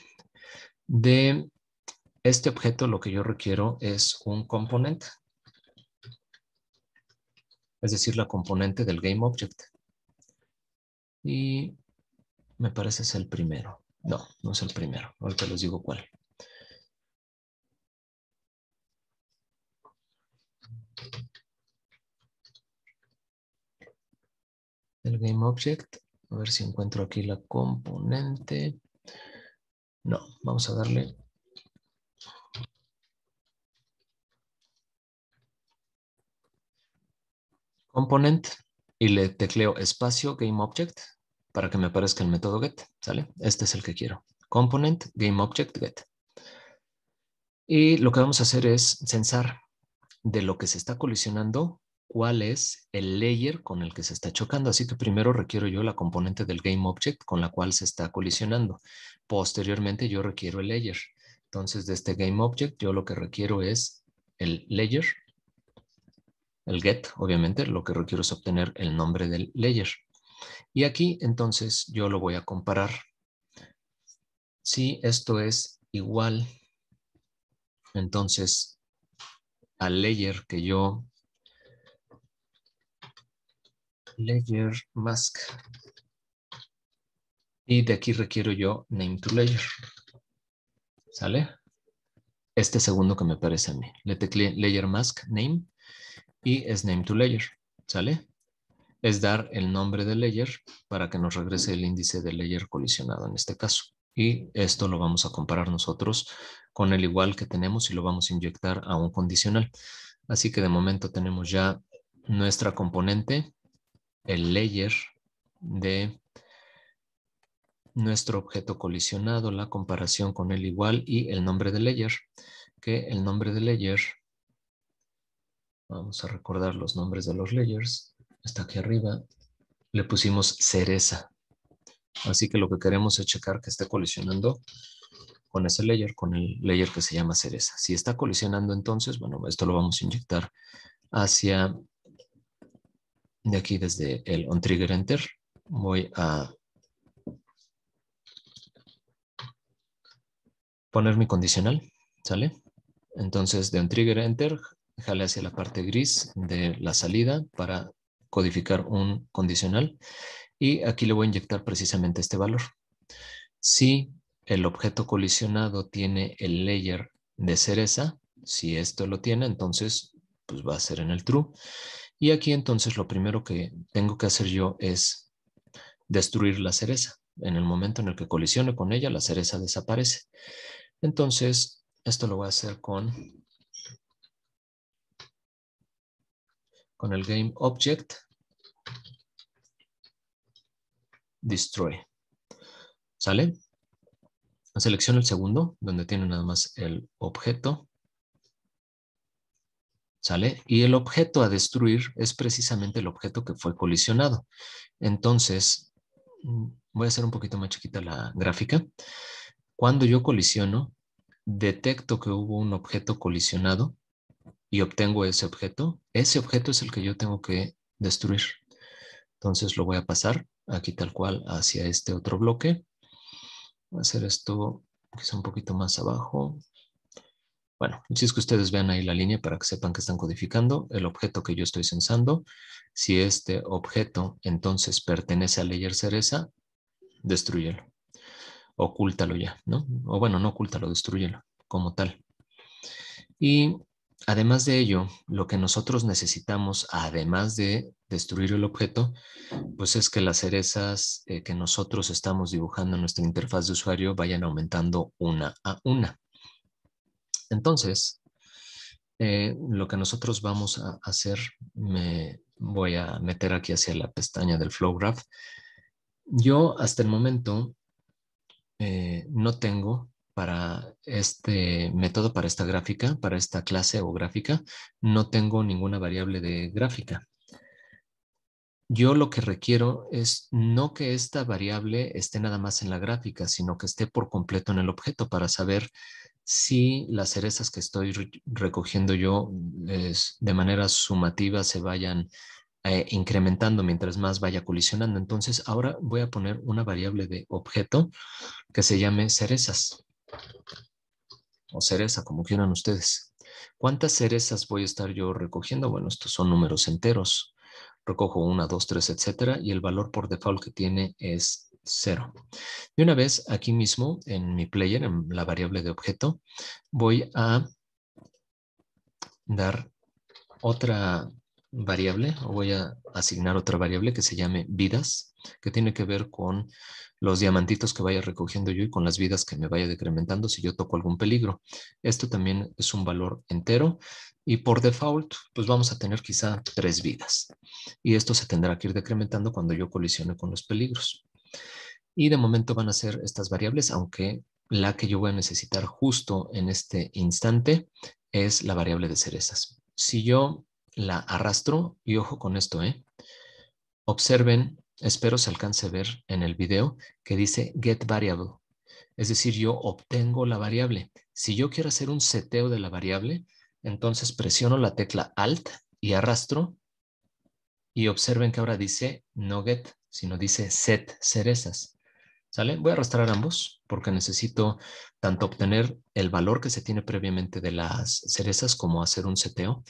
De este objeto lo que yo requiero es un componente, es decir, la componente del GameObject. Y me parece es el primero. No, no es el primero. Ahorita les digo cuál. El GameObject. A ver si encuentro aquí la componente. No, vamos a darle component y le tecleo espacio GameObject para que me aparezca el método get, ¿sale? Este es el que quiero. Component GameObject get. Y lo que vamos a hacer es censar de lo que se está colisionando cuál es el layer con el que se está chocando. Así que primero requiero yo la componente del GameObject con la cual se está colisionando. Posteriormente yo requiero el layer. Entonces de este GameObject yo lo que requiero es el layer, el get, obviamente. Lo que requiero es obtener el nombre del layer. Y aquí entonces yo lo voy a comparar. Si esto es igual, entonces al layer que yo, layer mask, y de aquí requiero yo name to layer, ¿sale? Este segundo que me parece a mí. Le tecleé layer mask name y es name to layer, ¿sale? Es dar el nombre del layer para que nos regrese el índice del layer colisionado en este caso. Y esto lo vamos a comparar nosotros con el igual que tenemos y lo vamos a inyectar a un condicional. Así que de momento tenemos ya nuestra componente, el layer de nuestro objeto colisionado, la comparación con el igual y el nombre del layer, que el nombre del layer, vamos a recordar los nombres de los layers, está aquí arriba, le pusimos cereza. Así que lo que queremos es checar que esté colisionando con ese layer, con el layer que se llama cereza. Si está colisionando entonces, bueno, esto lo vamos a inyectar hacia de aquí desde el onTriggerEnter. Voy a poner mi condicional, ¿sale? Entonces de onTriggerEnter, jale hacia la parte gris de la salida para codificar un condicional y aquí le voy a inyectar precisamente este valor. Si el objeto colisionado tiene el layer de cereza, si esto lo tiene, entonces pues va a ser en el true. Y aquí entonces lo primero que tengo que hacer yo es destruir la cereza. En el momento en el que colisione con ella, la cereza desaparece. Entonces, esto lo voy a hacer con el GameObject destroy. ¿Sale? Selecciono el segundo, donde tiene nada más el objeto. ¿Sale? Y el objeto a destruir es precisamente el objeto que fue colisionado. Entonces, voy a hacer un poquito más chiquita la gráfica. Cuando yo colisiono, detecto que hubo un objeto colisionado y obtengo ese objeto es el que yo tengo que destruir. Entonces lo voy a pasar aquí tal cual hacia este otro bloque. Voy a hacer esto quizá un poquito más abajo. Bueno, si es que ustedes vean ahí la línea para que sepan que están codificando el objeto que yo estoy censando. Si este objeto entonces pertenece al layer cereza, destrúyelo. Ocúltalo ya, ¿no? O bueno, no ocúltalo, destrúyelo como tal. Y además de ello, lo que nosotros necesitamos, además de destruir el objeto, pues es que las cerezas que nosotros estamos dibujando en nuestra interfaz de usuario vayan aumentando una a una. Entonces, lo que nosotros vamos a hacer, me voy a meter aquí hacia la pestaña del Flow Graph. Yo hasta el momento no tengo para este método, para esta gráfica, para esta clase o gráfica, no tengo ninguna variable de gráfica. Yo lo que requiero es no que esta variable esté nada más en la gráfica, sino que esté por completo en el objeto para saber si las cerezas que estoy recogiendo yo de manera sumativa se vayan incrementando mientras más vaya colisionando. Entonces, ahora voy a poner una variable de objeto que se llame cerezas o cereza, como quieran ustedes. ¿Cuántas cerezas voy a estar yo recogiendo? Bueno, estos son números enteros. Recojo 1, 2, 3, etcétera, y el valor por default que tiene es 0. Y una vez aquí mismo en mi player, en la variable de objeto, voy a dar otra variable, o voy a asignar otra variable que se llame vidas, que tiene que ver con los diamantitos que vaya recogiendo yo y con las vidas que me vaya decrementando si yo toco algún peligro. Esto también es un valor entero y por default, pues vamos a tener quizá 3 vidas. Y esto se tendrá que ir decrementando cuando yo colisione con los peligros. Y de momento van a ser estas variables, aunque la que yo voy a necesitar justo en este instante es la variable de cerezas. Si yo la arrastro, y ojo con esto, observen, espero se alcance a ver en el video, que dice get variable. Es decir, yo obtengo la variable. Si yo quiero hacer un seteo de la variable, entonces presiono la tecla Alt y arrastro, y observen que ahora dice no get, sino dice set cerezas. ¿Sale? Voy a arrastrar ambos porque necesito tanto obtener el valor que se tiene previamente de las cerezas como hacer un seteo.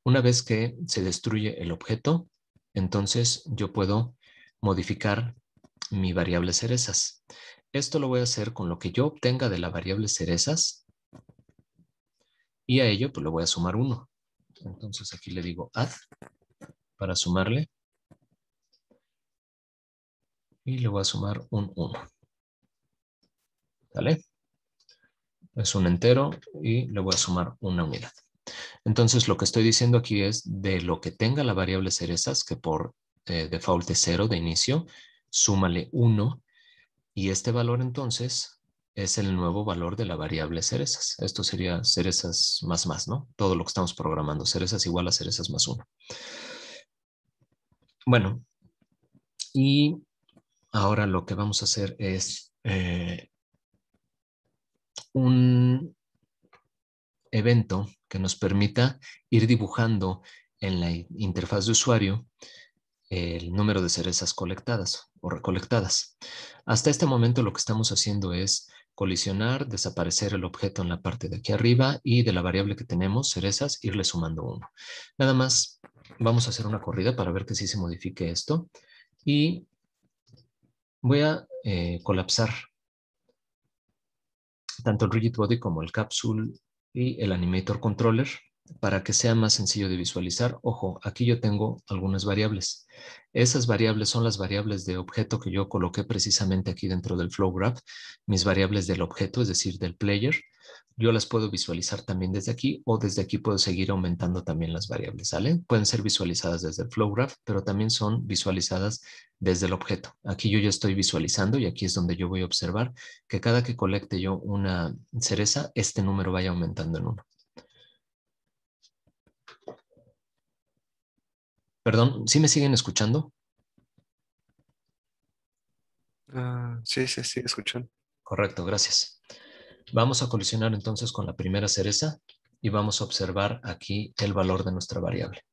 Una vez que se destruye el objeto, entonces yo puedo modificar mi variable cerezas. Esto lo voy a hacer con lo que yo obtenga de la variable cerezas y a ello pues le voy a sumar 1. Entonces aquí le digo add para sumarle y le voy a sumar un 1. ¿Vale? Es un entero y le voy a sumar una unidad. Entonces, lo que estoy diciendo aquí es de lo que tenga la variable cerezas, que por default es 0 de inicio, súmale 1 y este valor entonces es el nuevo valor de la variable cerezas. Esto sería cerezas más, ¿no? Todo lo que estamos programando, cerezas igual a cerezas más 1. Bueno, y ahora lo que vamos a hacer es un evento que nos permita ir dibujando en la interfaz de usuario el número de cerezas colectadas o recolectadas. Hasta este momento lo que estamos haciendo es colisionar, desaparecer el objeto en la parte de aquí arriba y de la variable que tenemos, cerezas, irle sumando 1. Nada más vamos a hacer una corrida para ver que sí se modifique esto y voy a colapsar tanto el rigid body como el capsule y el animator controller para que sea más sencillo de visualizar. Ojo, aquí yo tengo algunas variables. Esas variables son las variables de objeto que yo coloqué precisamente aquí dentro del flow graph, mis variables del objeto, es decir, del player. Yo las puedo visualizar también desde aquí o desde aquí puedo seguir aumentando también las variables, ¿sale? Pueden ser visualizadas desde el flow graph, pero también son visualizadas desde el objeto. Aquí yo ya estoy visualizando y aquí es donde yo voy a observar que cada que colecte yo una cereza, este número vaya aumentando en 1. Perdón, ¿sí me siguen escuchando? Sí, escuchando. Correcto, gracias. Vamos a colisionar entonces con la primera cereza y vamos a observar aquí el valor de nuestra variable.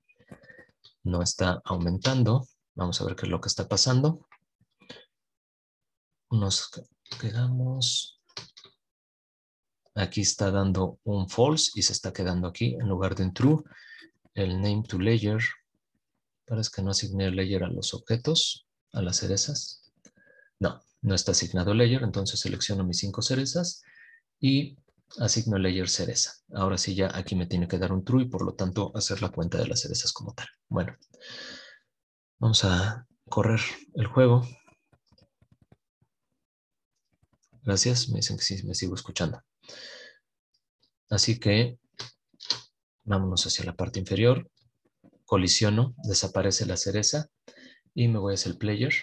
No está aumentando. Vamos a ver qué es lo que está pasando. Nos quedamos. Aquí está dando un false y se está quedando aquí en lugar de un true. El name to layer. Parece que no asigné layer a los objetos, a las cerezas. No, no está asignado layer, entonces selecciono mis 5 cerezas y asigno layer cereza. Ahora sí ya aquí me tiene que dar un true y por lo tanto hacer la cuenta de las cerezas como tal. Bueno, vamos a correr el juego. Gracias, me dicen que sí, me sigo escuchando. Así que vámonos hacia la parte inferior. Colisiono, desaparece la cereza y me voy hacia el player.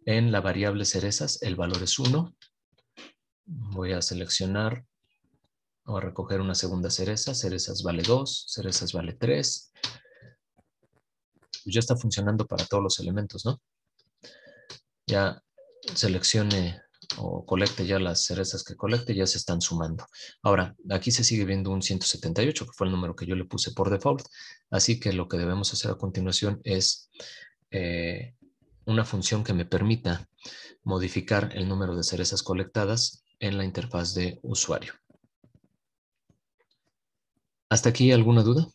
En la variable cerezas el valor es 1 Voy a seleccionar o a recoger una segunda cereza. Cerezas vale 2, cerezas vale 3. Ya está funcionando para todos los elementos, ¿no? Ya seleccione o colecte ya las cerezas que colecte, ya se están sumando. Ahora, aquí se sigue viendo un 178, que fue el número que yo le puse por default. Así que lo que debemos hacer a continuación es una función que me permita modificar el número de cerezas colectadas en la interfaz de usuario. ¿Hasta aquí alguna duda?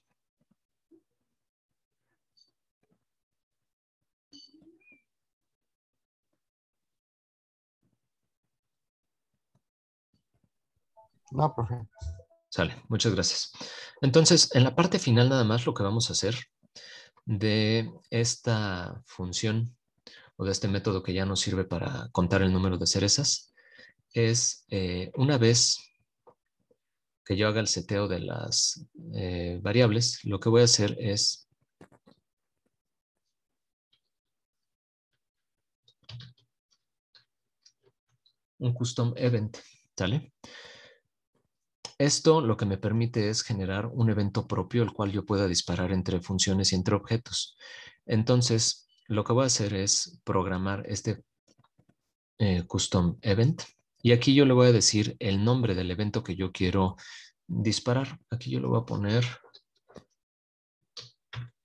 No, profe. Sale, muchas gracias. Entonces, en la parte final nada más lo que vamos a hacer de esta función o de este método que ya nos sirve para contar el número de cerezas es una vez que yo haga el seteo de las variables, lo que voy a hacer es un custom event, ¿sale? Esto lo que me permite es generar un evento propio, el cual yo pueda disparar entre funciones y entre objetos. Entonces, lo que voy a hacer es programar este custom event. Y aquí yo le voy a decir el nombre del evento que yo quiero disparar. Aquí yo le voy a poner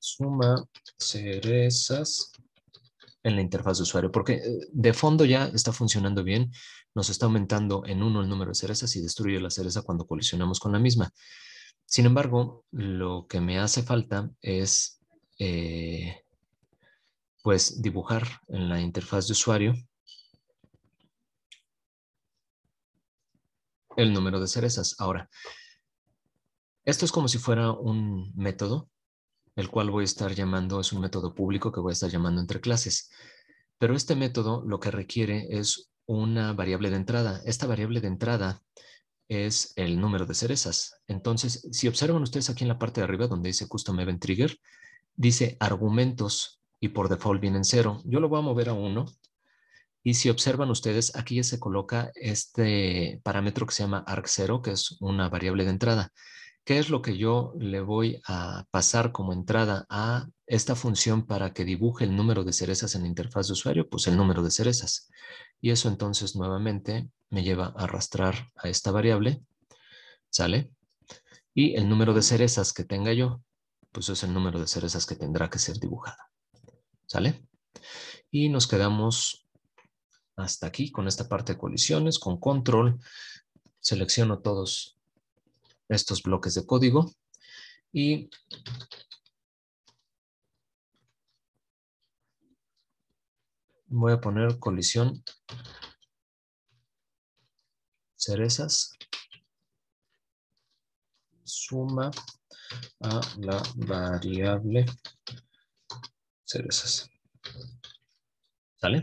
suma cerezas en la interfaz de usuario, porque de fondo ya está funcionando bien. Nos está aumentando en 1 el número de cerezas y destruye la cereza cuando colisionamos con la misma. Sin embargo, lo que me hace falta es pues dibujar en la interfaz de usuario el número de cerezas. Ahora, esto es como si fuera un método, el cual voy a estar llamando, es un método público que voy a estar llamando entre clases. Pero este método lo que requiere es una variable de entrada. Esta variable de entrada es el número de cerezas. Entonces, si observan ustedes aquí en la parte de arriba donde dice Custom Event Trigger, dice argumentos y por default vienen 0. Yo lo voy a mover a 1. Y si observan ustedes, aquí ya se coloca este parámetro que se llama arg0, que es una variable de entrada. ¿Qué es lo que yo le voy a pasar como entrada a esta función para que dibuje el número de cerezas en la interfaz de usuario? Pues el número de cerezas. Y eso entonces nuevamente me lleva a arrastrar a esta variable, ¿sale? Y el número de cerezas que tenga yo, pues es el número de cerezas que tendrá que ser dibujada, ¿sale? Y nos quedamos hasta aquí con esta parte de colisiones, con control. Selecciono todos estos bloques de código y voy a poner colisión cerezas suma a la variable cerezas. ¿Sale?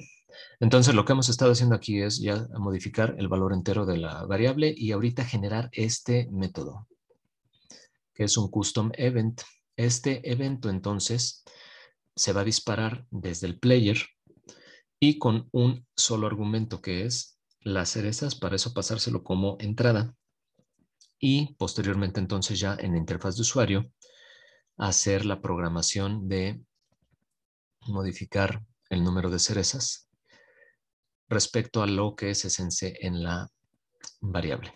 Entonces lo que hemos estado haciendo aquí es ya modificar el valor entero de la variable y ahorita generar este método, que es un custom event. Este evento entonces se va a disparar desde el player y con un solo argumento que es las cerezas, para eso pasárselo como entrada. Y posteriormente entonces ya en la interfaz de usuario hacer la programación de modificar el número de cerezas respecto a lo que se sense en la variable.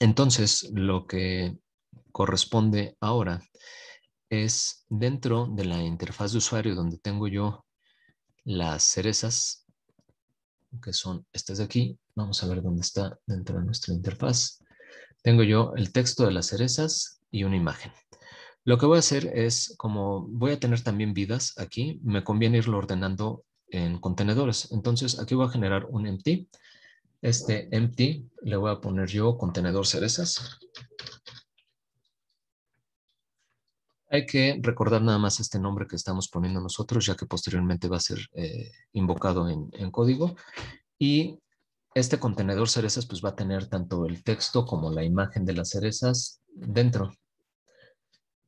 Entonces, lo que corresponde ahora es dentro de la interfaz de usuario donde tengo yo las cerezas, que son estas de aquí. Vamos a ver dónde está dentro de nuestra interfaz. Tengo yo el texto de las cerezas y una imagen. Lo que voy a hacer es, como voy a tener también vidas aquí, me conviene irlo ordenando en contenedores. Entonces, aquí voy a generar un empty. Este empty le voy a poner yo contenedor cerezas. Hay que recordar nada más este nombre que estamos poniendo nosotros, ya que posteriormente va a ser invocado en código. Y este contenedor cerezas pues va a tener tanto el texto como la imagen de las cerezas dentro.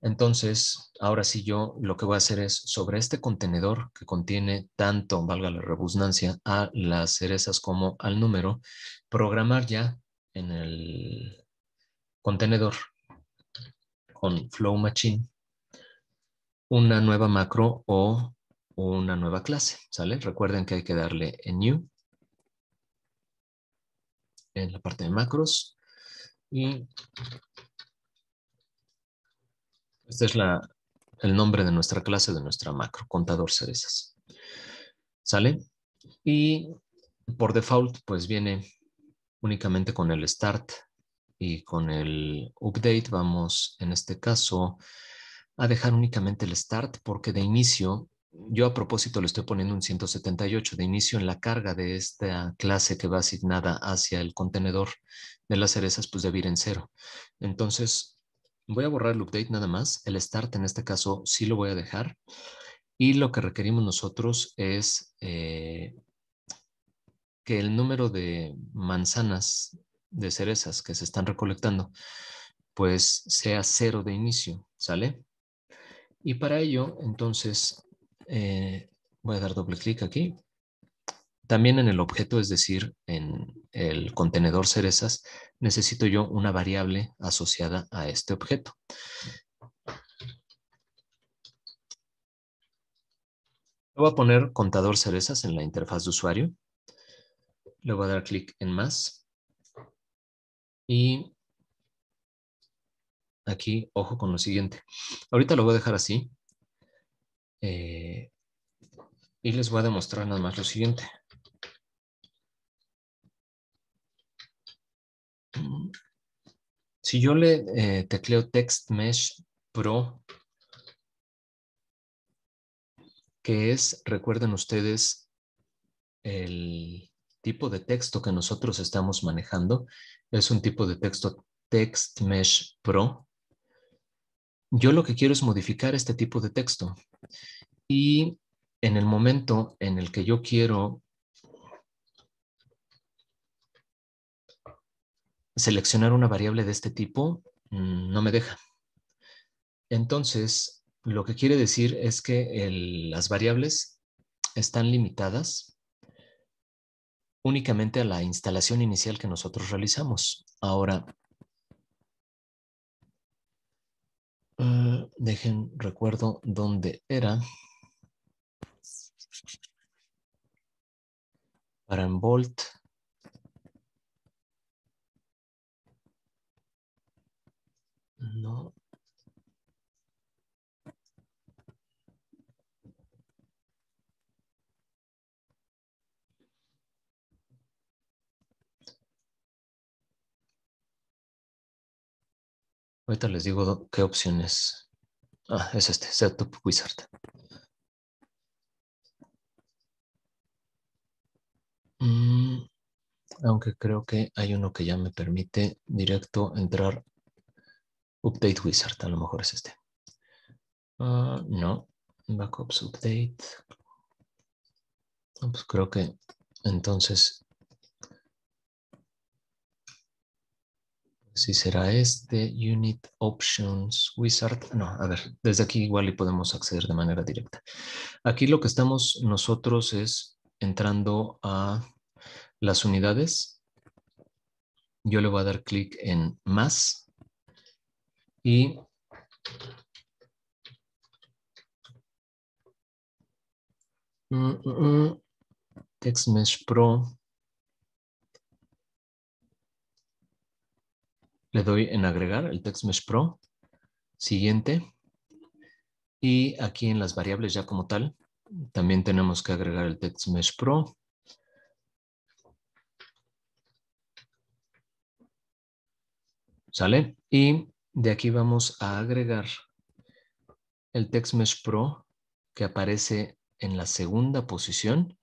Entonces, ahora sí yo lo que voy a hacer es sobre este contenedor que contiene tanto, valga la redundancia, a las cerezas como al número, programar ya en el contenedor con Flow Machine una nueva macro o una nueva clase, ¿sale? Recuerden que hay que darle en New en la parte de macros y este es el nombre de nuestra clase, de nuestra macro, contador cerezas, ¿sale? Y por default, pues viene únicamente con el start y con el update. Vamos, en este caso, a dejar únicamente el start porque de inicio, yo a propósito le estoy poniendo un 178. De inicio en la carga de esta clase que va asignada hacia el contenedor de las cerezas, pues debe ir en 0. Entonces, voy a borrar el update nada más. El start en este caso sí lo voy a dejar. Y lo que requerimos nosotros es que el número de manzanas de cerezas que se están recolectando, pues sea 0 de inicio, ¿sale? Y para ello, entonces, voy a dar doble clic aquí. También en el objeto, es decir, en el contenedor cerezas, necesito yo una variable asociada a este objeto. Le voy a poner contador cerezas en la interfaz de usuario. Le voy a dar clic en más. Y aquí, ojo con lo siguiente. Ahorita lo voy a dejar así. Y les voy a demostrar nada más lo siguiente. Si yo le tecleo Text Mesh Pro, que es, recuerden ustedes, el tipo de texto que nosotros estamos manejando, es un tipo de texto Text Mesh Pro. Yo lo que quiero es modificar este tipo de texto. Y en el momento en el que yo quiero seleccionar una variable de este tipo, no me deja. Entonces, lo que quiere decir es que las variables están limitadas únicamente a la instalación inicial que nosotros realizamos. Ahora, dejen, recuerdo dónde era. Para en Bolt. No. Ahorita les digo qué opciones. Ah, es este, Setup Wizard. Aunque creo que hay uno que ya me permite directo entrar. Update Wizard, a lo mejor es este. No. Backups Update. Pues creo que entonces sí será este. Unit Options Wizard. No, a ver, desde aquí igual y podemos acceder de manera directa. Aquí lo que estamos nosotros es entrando a las unidades. Yo le voy a dar clic en más y Text Mesh Pro. Le doy en agregar el Text Mesh Pro. Siguiente. Y aquí en las variables ya como tal, también tenemos que agregar el Text Mesh Pro. ¿Sale? Y de aquí vamos a agregar el Text Mesh Pro que aparece en la segunda posición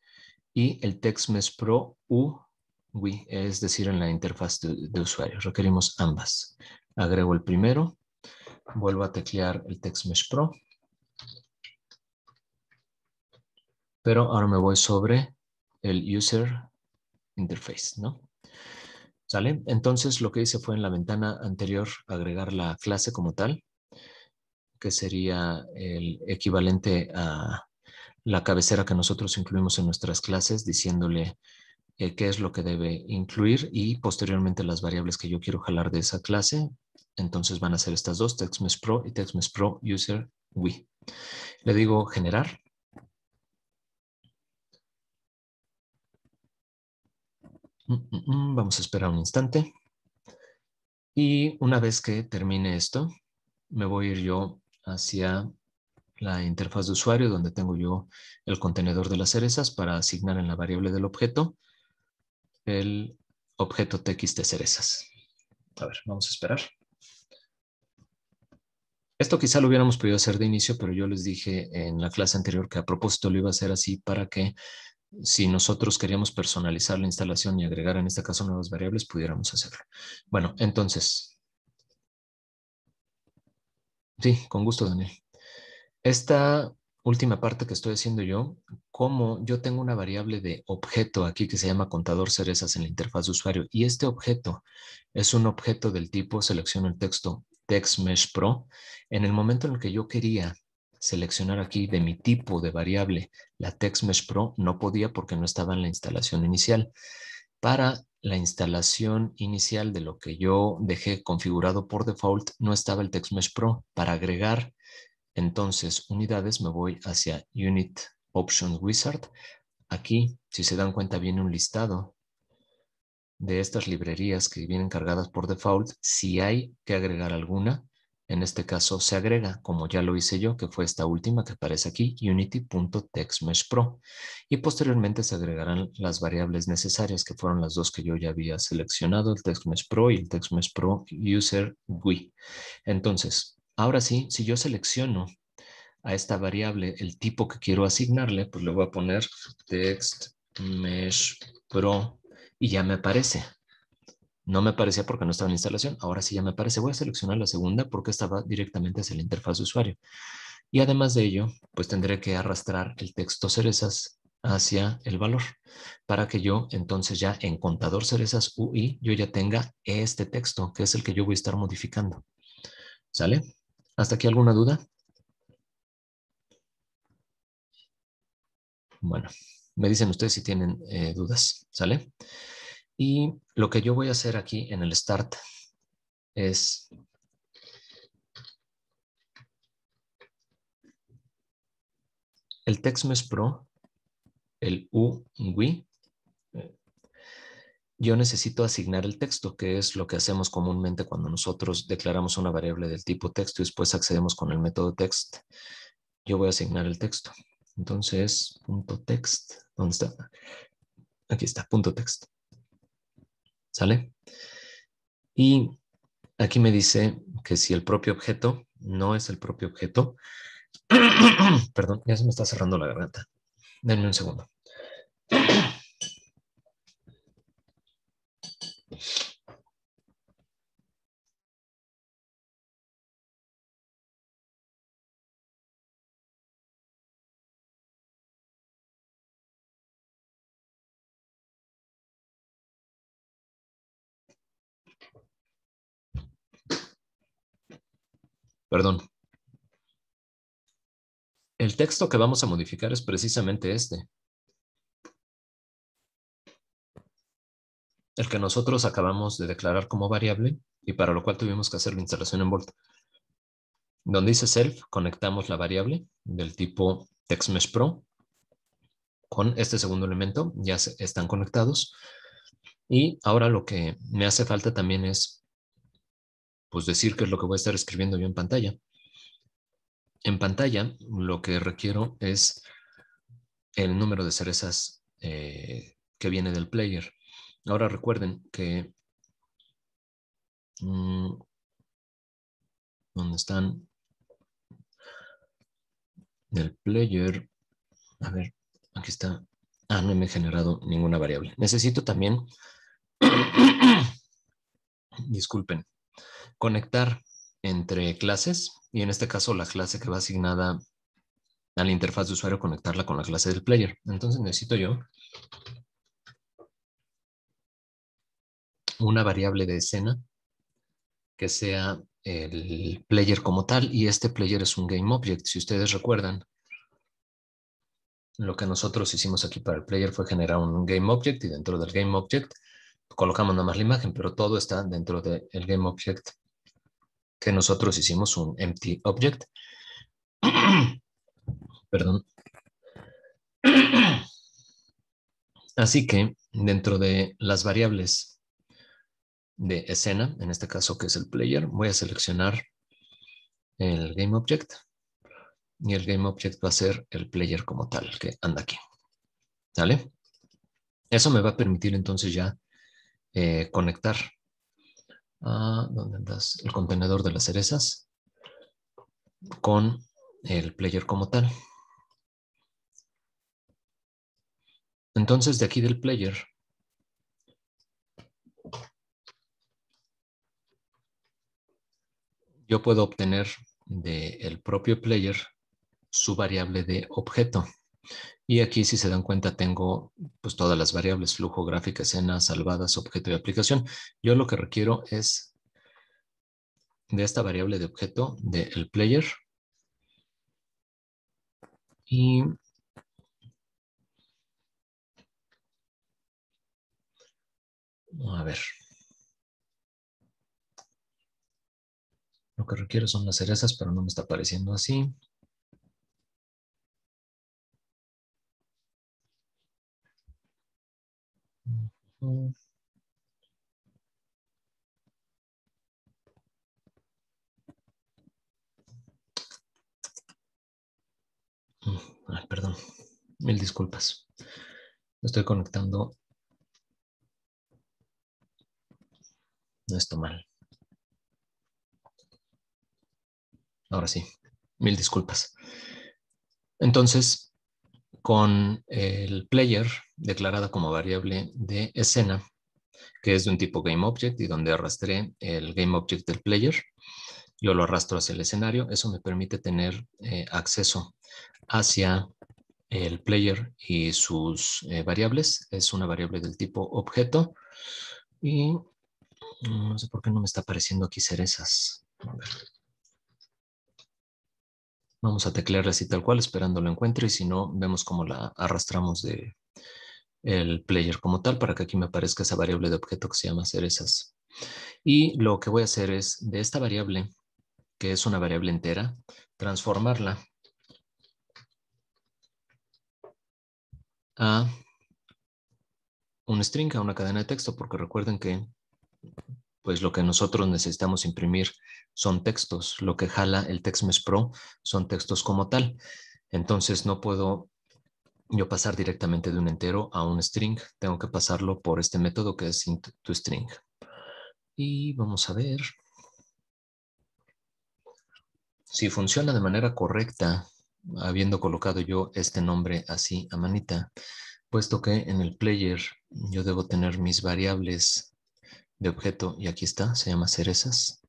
y el Text Mesh Pro UI, es decir, en la interfaz de usuario. Requerimos ambas. Agrego el primero, vuelvo a teclear el Text Mesh Pro, pero ahora me voy sobre el User Interface, ¿no? ¿Sale? Entonces lo que hice fue en la ventana anterior agregar la clase como tal, que sería el equivalente a la cabecera que nosotros incluimos en nuestras clases, diciéndole qué es lo que debe incluir y posteriormente las variables que yo quiero jalar de esa clase. Entonces van a ser estas dos, TextMesh Pro y TextMesh Pro User GUI. Le digo generar. Vamos a esperar un instante. Y una vez que termine esto, me voy a ir yo hacia la interfaz de usuario donde tengo yo el contenedor de las cerezas para asignar en la variable del objeto el objeto txt cerezas. A ver, vamos a esperar. Esto quizá lo hubiéramos podido hacer de inicio, pero yo les dije en la clase anterior que a propósito lo iba a hacer así para que si nosotros queríamos personalizar la instalación y agregar en este caso nuevas variables, pudiéramos hacerlo. Bueno, entonces, sí, con gusto, Daniel. Esta última parte que estoy haciendo yo, como yo tengo una variable de objeto aquí que se llama contador cerezas en la interfaz de usuario, y este objeto es un objeto del tipo, selecciono el texto TextMesh Pro, en el momento en el que yo quería seleccionar aquí de mi tipo de variable la TextMesh Pro, no podía porque no estaba en la instalación inicial. Para la instalación inicial de lo que yo dejé configurado por default, no estaba el TextMesh Pro. Para agregar entonces unidades me voy hacia Unit Options Wizard. Aquí, si se dan cuenta, viene un listado de estas librerías que vienen cargadas por default. Si hay que agregar alguna, en este caso se agrega, como ya lo hice yo, que fue esta última que aparece aquí, unity.textmeshpro. Y posteriormente se agregarán las variables necesarias, que fueron las dos que yo ya había seleccionado, el TextMeshPro y el TextMeshPro User GUI. Entonces, ahora sí, si yo selecciono a esta variable el tipo que quiero asignarle, pues le voy a poner TextMeshPro y ya me aparece. No me aparecía porque no estaba en la instalación. Ahora sí ya me aparece. Voy a seleccionar la segunda porque estaba directamente hacia la interfaz de usuario. Y además de ello, pues tendré que arrastrar el texto cerezas hacia el valor para que yo entonces ya en contador cerezas UI yo ya tenga este texto que es el que yo voy a estar modificando. ¿Sale? ¿Hasta aquí alguna duda? Bueno, me dicen ustedes si tienen dudas. ¿Sale? Y lo que yo voy a hacer aquí en el start es el TextMesh Pro, el UGUI. Yo necesito asignar el texto, que es lo que hacemos comúnmente cuando nosotros declaramos una variable del tipo texto y después accedemos con el método text. Yo voy a asignar el texto. Entonces, punto text, ¿dónde está? Aquí está, punto text. ¿Sale? Y aquí me dice que si el propio objeto no es el propio objeto, perdón, ya se me está cerrando la garganta. Denme un segundo. Perdón. El texto que vamos a modificar es precisamente este. El que nosotros acabamos de declarar como variable y para lo cual tuvimos que hacer la instalación en Volt. Donde dice self, conectamos la variable del tipo TextMeshPro con este segundo elemento, ya están conectados. Y ahora lo que me hace falta también es pues decir qué es lo que voy a estar escribiendo yo en pantalla. En pantalla lo que requiero es el número de cerezas que viene del player. Ahora recuerden que ¿dónde están? Del player. A ver, aquí está. Ah, no me he generado ninguna variable. Necesito también, disculpen, conectar entre clases y en este caso la clase que va asignada a la interfaz de usuario, conectarla con la clase del player. Entonces necesito yo una variable de escena que sea el player como tal, y este player es un GameObject. Si ustedes recuerdan, lo que nosotros hicimos aquí para el player fue generar un GameObject, y dentro del GameObject colocamos nada más la imagen, pero todo está dentro del GameObject que nosotros hicimos un empty object. Perdón. Así que dentro de las variables de escena, en este caso que es el player, voy a seleccionar el GameObject, y el GameObject va a ser el player como tal, que anda aquí. ¿Sale? Eso me va a permitir entonces ya conectar a ¿dónde andas? El contenedor de las cerezas con el player como tal. Entonces de aquí del player yo puedo obtener del propio player su variable de objeto. Y aquí, si se dan cuenta, tengo pues todas las variables: flujo, gráfica, escena, salvadas, objeto y aplicación. Yo lo que requiero es de esta variable de objeto del player. Y a ver, lo que requiero son las cerezas, pero no me está apareciendo así. Ay, perdón, mil disculpas. Estoy conectando esto mal. Ahora sí, mil disculpas. Entonces, con el player declarada como variable de escena, que es de un tipo GameObject y donde arrastré el GameObject del player, yo lo arrastro hacia el escenario. Eso me permite tener acceso hacia el player y sus variables. Es una variable del tipo objeto y no sé por qué no me está apareciendo aquí cerezas. A ver. Vamos a teclearla así tal cual, esperando lo encuentre, y si no, vemos cómo la arrastramos de el player como tal para que aquí me aparezca esa variable de objeto que se llama cerezas. Y lo que voy a hacer es de esta variable, que es una variable entera, transformarla a un string, a una cadena de texto, porque recuerden que pues lo que nosotros necesitamos imprimir son textos. Lo que jala el TextMesh Pro son textos como tal. Entonces no puedo yo pasar directamente de un entero a un string. Tengo que pasarlo por este método que es int2string. Y vamos a ver si funciona de manera correcta, habiendo colocado yo este nombre así a manita, puesto que en el player yo debo tener mis variables de objeto, y aquí está, se llama cerezas.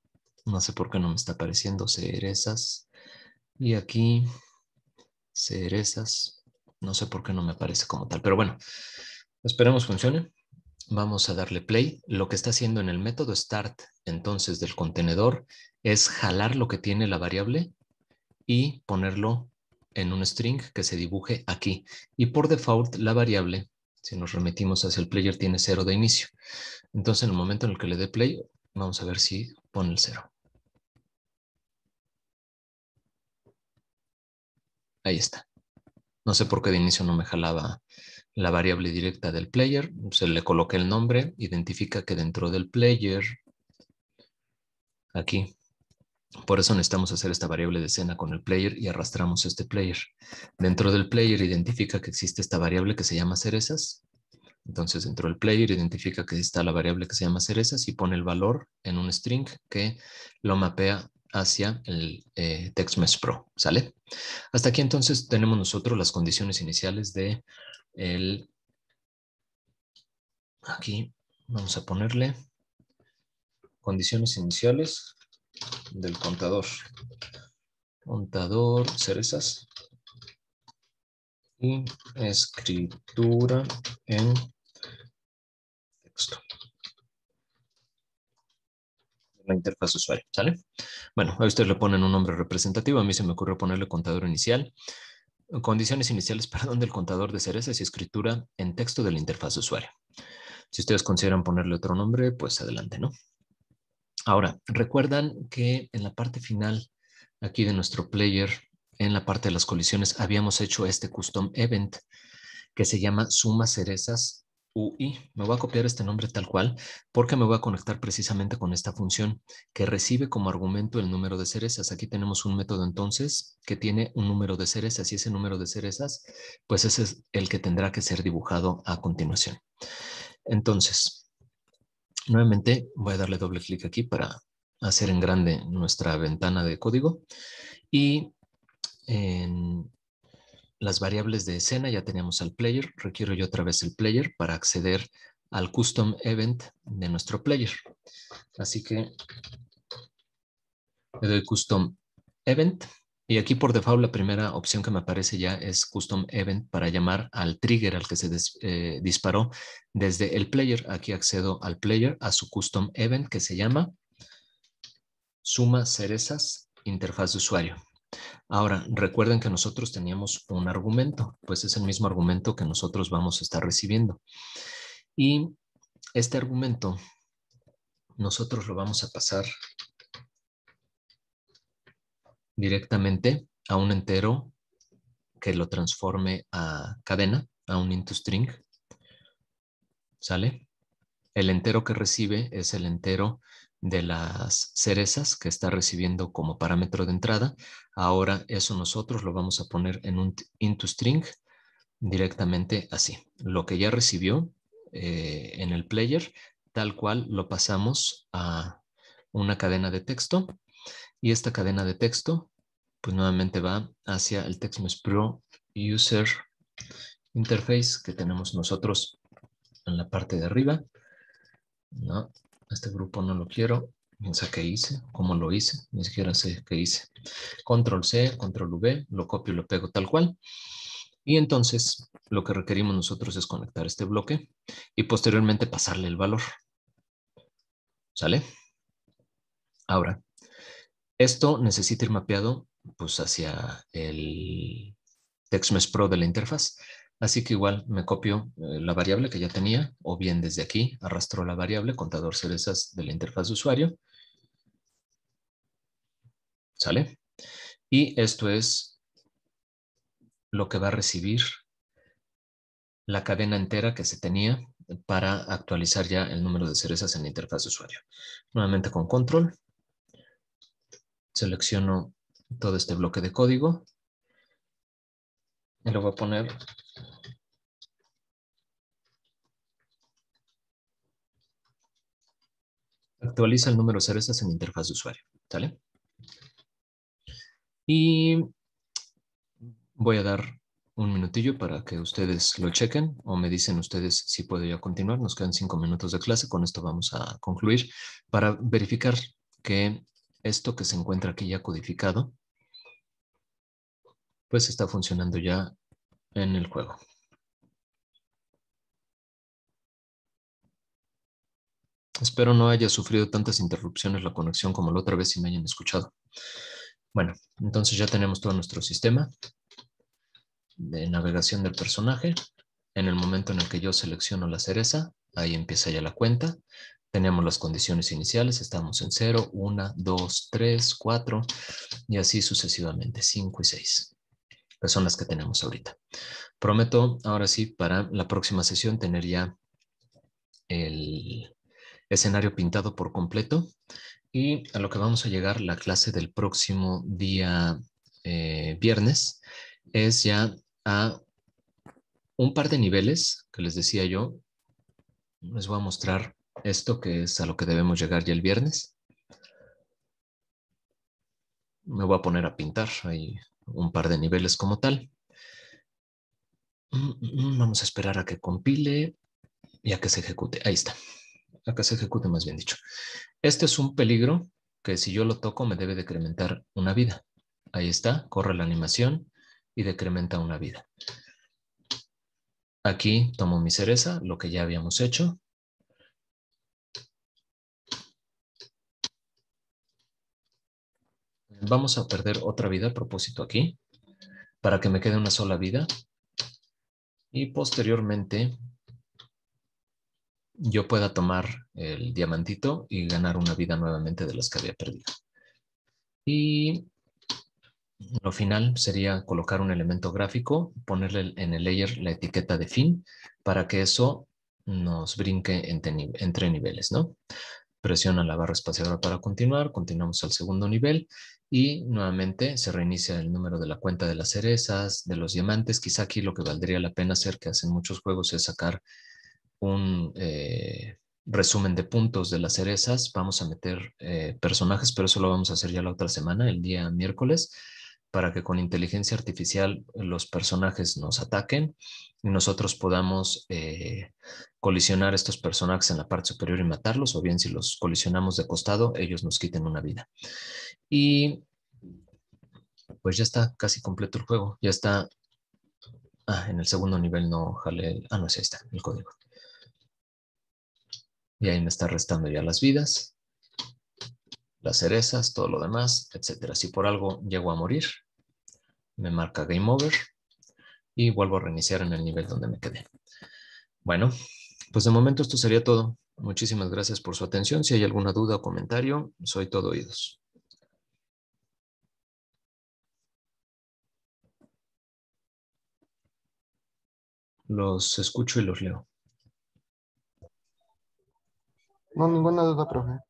No sé por qué no me está apareciendo cerezas. Y aquí cerezas. No sé por qué no me aparece como tal, pero bueno, esperemos funcione. Vamos a darle play. Lo que está haciendo en el método start entonces del contenedor es jalar lo que tiene la variable y ponerlo en un string que se dibuje aquí. Y por default la variable, si nos remitimos hacia el player, tiene 0 de inicio. Entonces en el momento en el que le dé play, vamos a ver si pone el 0. Ahí está. No sé por qué de inicio no me jalaba la variable directa del player. Se le coloqué el nombre, identifica que dentro del player, aquí, por eso necesitamos hacer esta variable de escena con el player y arrastramos este player. Dentro del player identifica que existe esta variable que se llama cerezas. Entonces dentro del player identifica que está la variable que se llama cerezas y pone el valor en un string que lo mapea hacia el TextMesh Pro. ¿Sale? Hasta aquí entonces tenemos nosotros las condiciones iniciales de el... Aquí vamos a ponerle condiciones iniciales del contador. Contador cerezas y escritura en texto. la interfaz de usuario, ¿sale? Bueno, a ustedes le ponen un nombre representativo, a mí se me ocurrió ponerle contador inicial, condiciones iniciales, perdón, del contador de cerezas y escritura en texto de la interfaz de usuario. Si ustedes consideran ponerle otro nombre, pues adelante, ¿no? Ahora, recuerdan que en la parte final aquí de nuestro player, en la parte de las colisiones, habíamos hecho este custom event que se llama suma cerezas UI. Me voy a copiar este nombre tal cual porque me voy a conectar precisamente con esta función que recibe como argumento el número de cerezas. Aquí tenemos un método entonces que tiene un número de cerezas y ese número de cerezas, pues ese es el que tendrá que ser dibujado a continuación. Entonces, nuevamente voy a darle doble clic aquí para hacer en grande nuestra ventana de código y en las variables de escena ya teníamos al player, requiero yo otra vez el player para acceder al custom event de nuestro player. Así que le doy custom event y aquí por default la primera opción que me aparece ya es custom event para llamar al trigger al que se disparó desde el player. Aquí accedo al player, a su custom event que se llama suma cerezas interfaz de usuario. Ahora, recuerden que nosotros teníamos un argumento, pues es el mismo argumento que nosotros vamos a estar recibiendo. Y este argumento nosotros lo vamos a pasar directamente a un entero que lo transforme a cadena, a un int string. ¿Sale? El entero que recibe es el entero de las cerezas que está recibiendo como parámetro de entrada. Ahora eso nosotros lo vamos a poner en un int string directamente así. Lo que ya recibió en el player, tal cual lo pasamos a una cadena de texto y esta cadena de texto pues nuevamente va hacia el TextMesh User Interface que tenemos nosotros en la parte de arriba. No, este grupo no lo quiero. No sé qué hice, cómo lo hice, ni siquiera sé qué hice. Control C, Control V, lo copio y lo pego tal cual. Y entonces lo que requerimos nosotros es conectar este bloque y posteriormente pasarle el valor. ¿Sale? Ahora, esto necesita ir mapeado pues hacia el TextMesh Pro de la interfaz. Así que igual me copio la variable que ya tenía o bien desde aquí arrastro la variable contador cerezas de la interfaz de usuario. ¿Sale? Y esto es lo que va a recibir la cadena entera que se tenía para actualizar ya el número de cerezas en la interfaz de usuario. Nuevamente con control, selecciono todo este bloque de código y lo voy a poner actualiza el número de cerezas en la interfaz de usuario. ¿Sale? Y voy a dar un minutillo para que ustedes lo chequen o me dicen ustedes si puedo ya continuar. Nos quedan 5 minutos de clase. Con esto vamos a concluir para verificar que esto que se encuentra aquí ya codificado pues está funcionando ya en el juego. Espero no haya sufrido tantas interrupciones la conexión como la otra vez y me hayan escuchado. Bueno, entonces ya tenemos todo nuestro sistema de navegación del personaje. En el momento en el que yo selecciono la cereza, ahí empieza ya la cuenta. Tenemos las condiciones iniciales, estamos en 0, 1, 2, 3, 4 y así sucesivamente, 5 y 6, que son las que tenemos ahorita. Prometo ahora sí para la próxima sesión tener ya el escenario pintado por completo y a lo que vamos a llegar la clase del próximo día viernes es ya a un par de niveles que les decía yo. Les voy a mostrar esto que es a lo que debemos llegar ya el viernes. Me voy a poner a pintar, hay un par de niveles como tal. Vamos a esperar a que compile y a que se ejecute. Ahí está, a que se ejecute más bien dicho. Este es un peligro que si yo lo toco me debe decrementar una vida. Ahí está, corre la animación y decrementa una vida. Aquí tomo mi cereza, lo que ya habíamos hecho. Vamos a perder otra vida a propósito aquí, para que me quede una sola vida. Y posteriormente yo pueda tomar el diamantito y ganar una vida nuevamente de las que había perdido. Y lo final sería colocar un elemento gráfico, ponerle en el layer la etiqueta de fin para que eso nos brinque entre niveles, ¿no? Presiona la barra espaciadora para continuar, continuamos al segundo nivel y nuevamente se reinicia el número de la cuenta de las cerezas, de los diamantes. Quizá aquí lo que valdría la pena hacer, que hacen muchos juegos, es sacar un resumen de puntos de las cerezas. Vamos a meter personajes, pero eso lo vamos a hacer ya la otra semana, el día miércoles, para que con inteligencia artificial los personajes nos ataquen y nosotros podamos colisionar estos personajes en la parte superior y matarlos, o bien si los colisionamos de costado, ellos nos quiten una vida. Y pues ya está casi completo el juego. Ya está. En el segundo nivel no jalé. No, sí, ahí está el código. Y ahí me está restando ya las vidas, las cerezas, todo lo demás, etcétera. Si por algo llego a morir, me marca Game Over y vuelvo a reiniciar en el nivel donde me quedé. Bueno, pues de momento esto sería todo. Muchísimas gracias por su atención. Si hay alguna duda o comentario, soy todo oídos. Los escucho y los leo. No, ninguna duda, profe.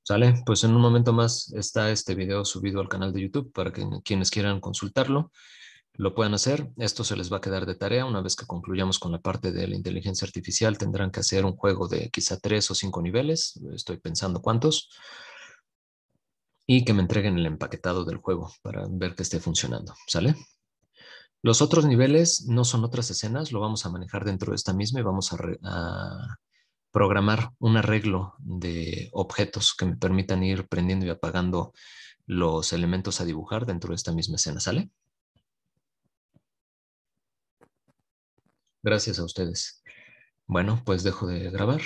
¿Sale? Pues en un momento más está este video subido al canal de YouTube para que quienes quieran consultarlo lo puedan hacer. Esto se les va a quedar de tarea. Una vez que concluyamos con la parte de la inteligencia artificial, tendrán que hacer un juego de quizá 3 o 5 niveles. Estoy pensando cuántos. Y que me entreguen el empaquetado del juego para ver que esté funcionando. ¿Sale? Los otros niveles no son otras escenas, lo vamos a manejar dentro de esta misma y vamos a programar un arreglo de objetos que me permitan ir prendiendo y apagando los elementos a dibujar dentro de esta misma escena. ¿Sale? Gracias a ustedes. Bueno, pues dejo de grabar.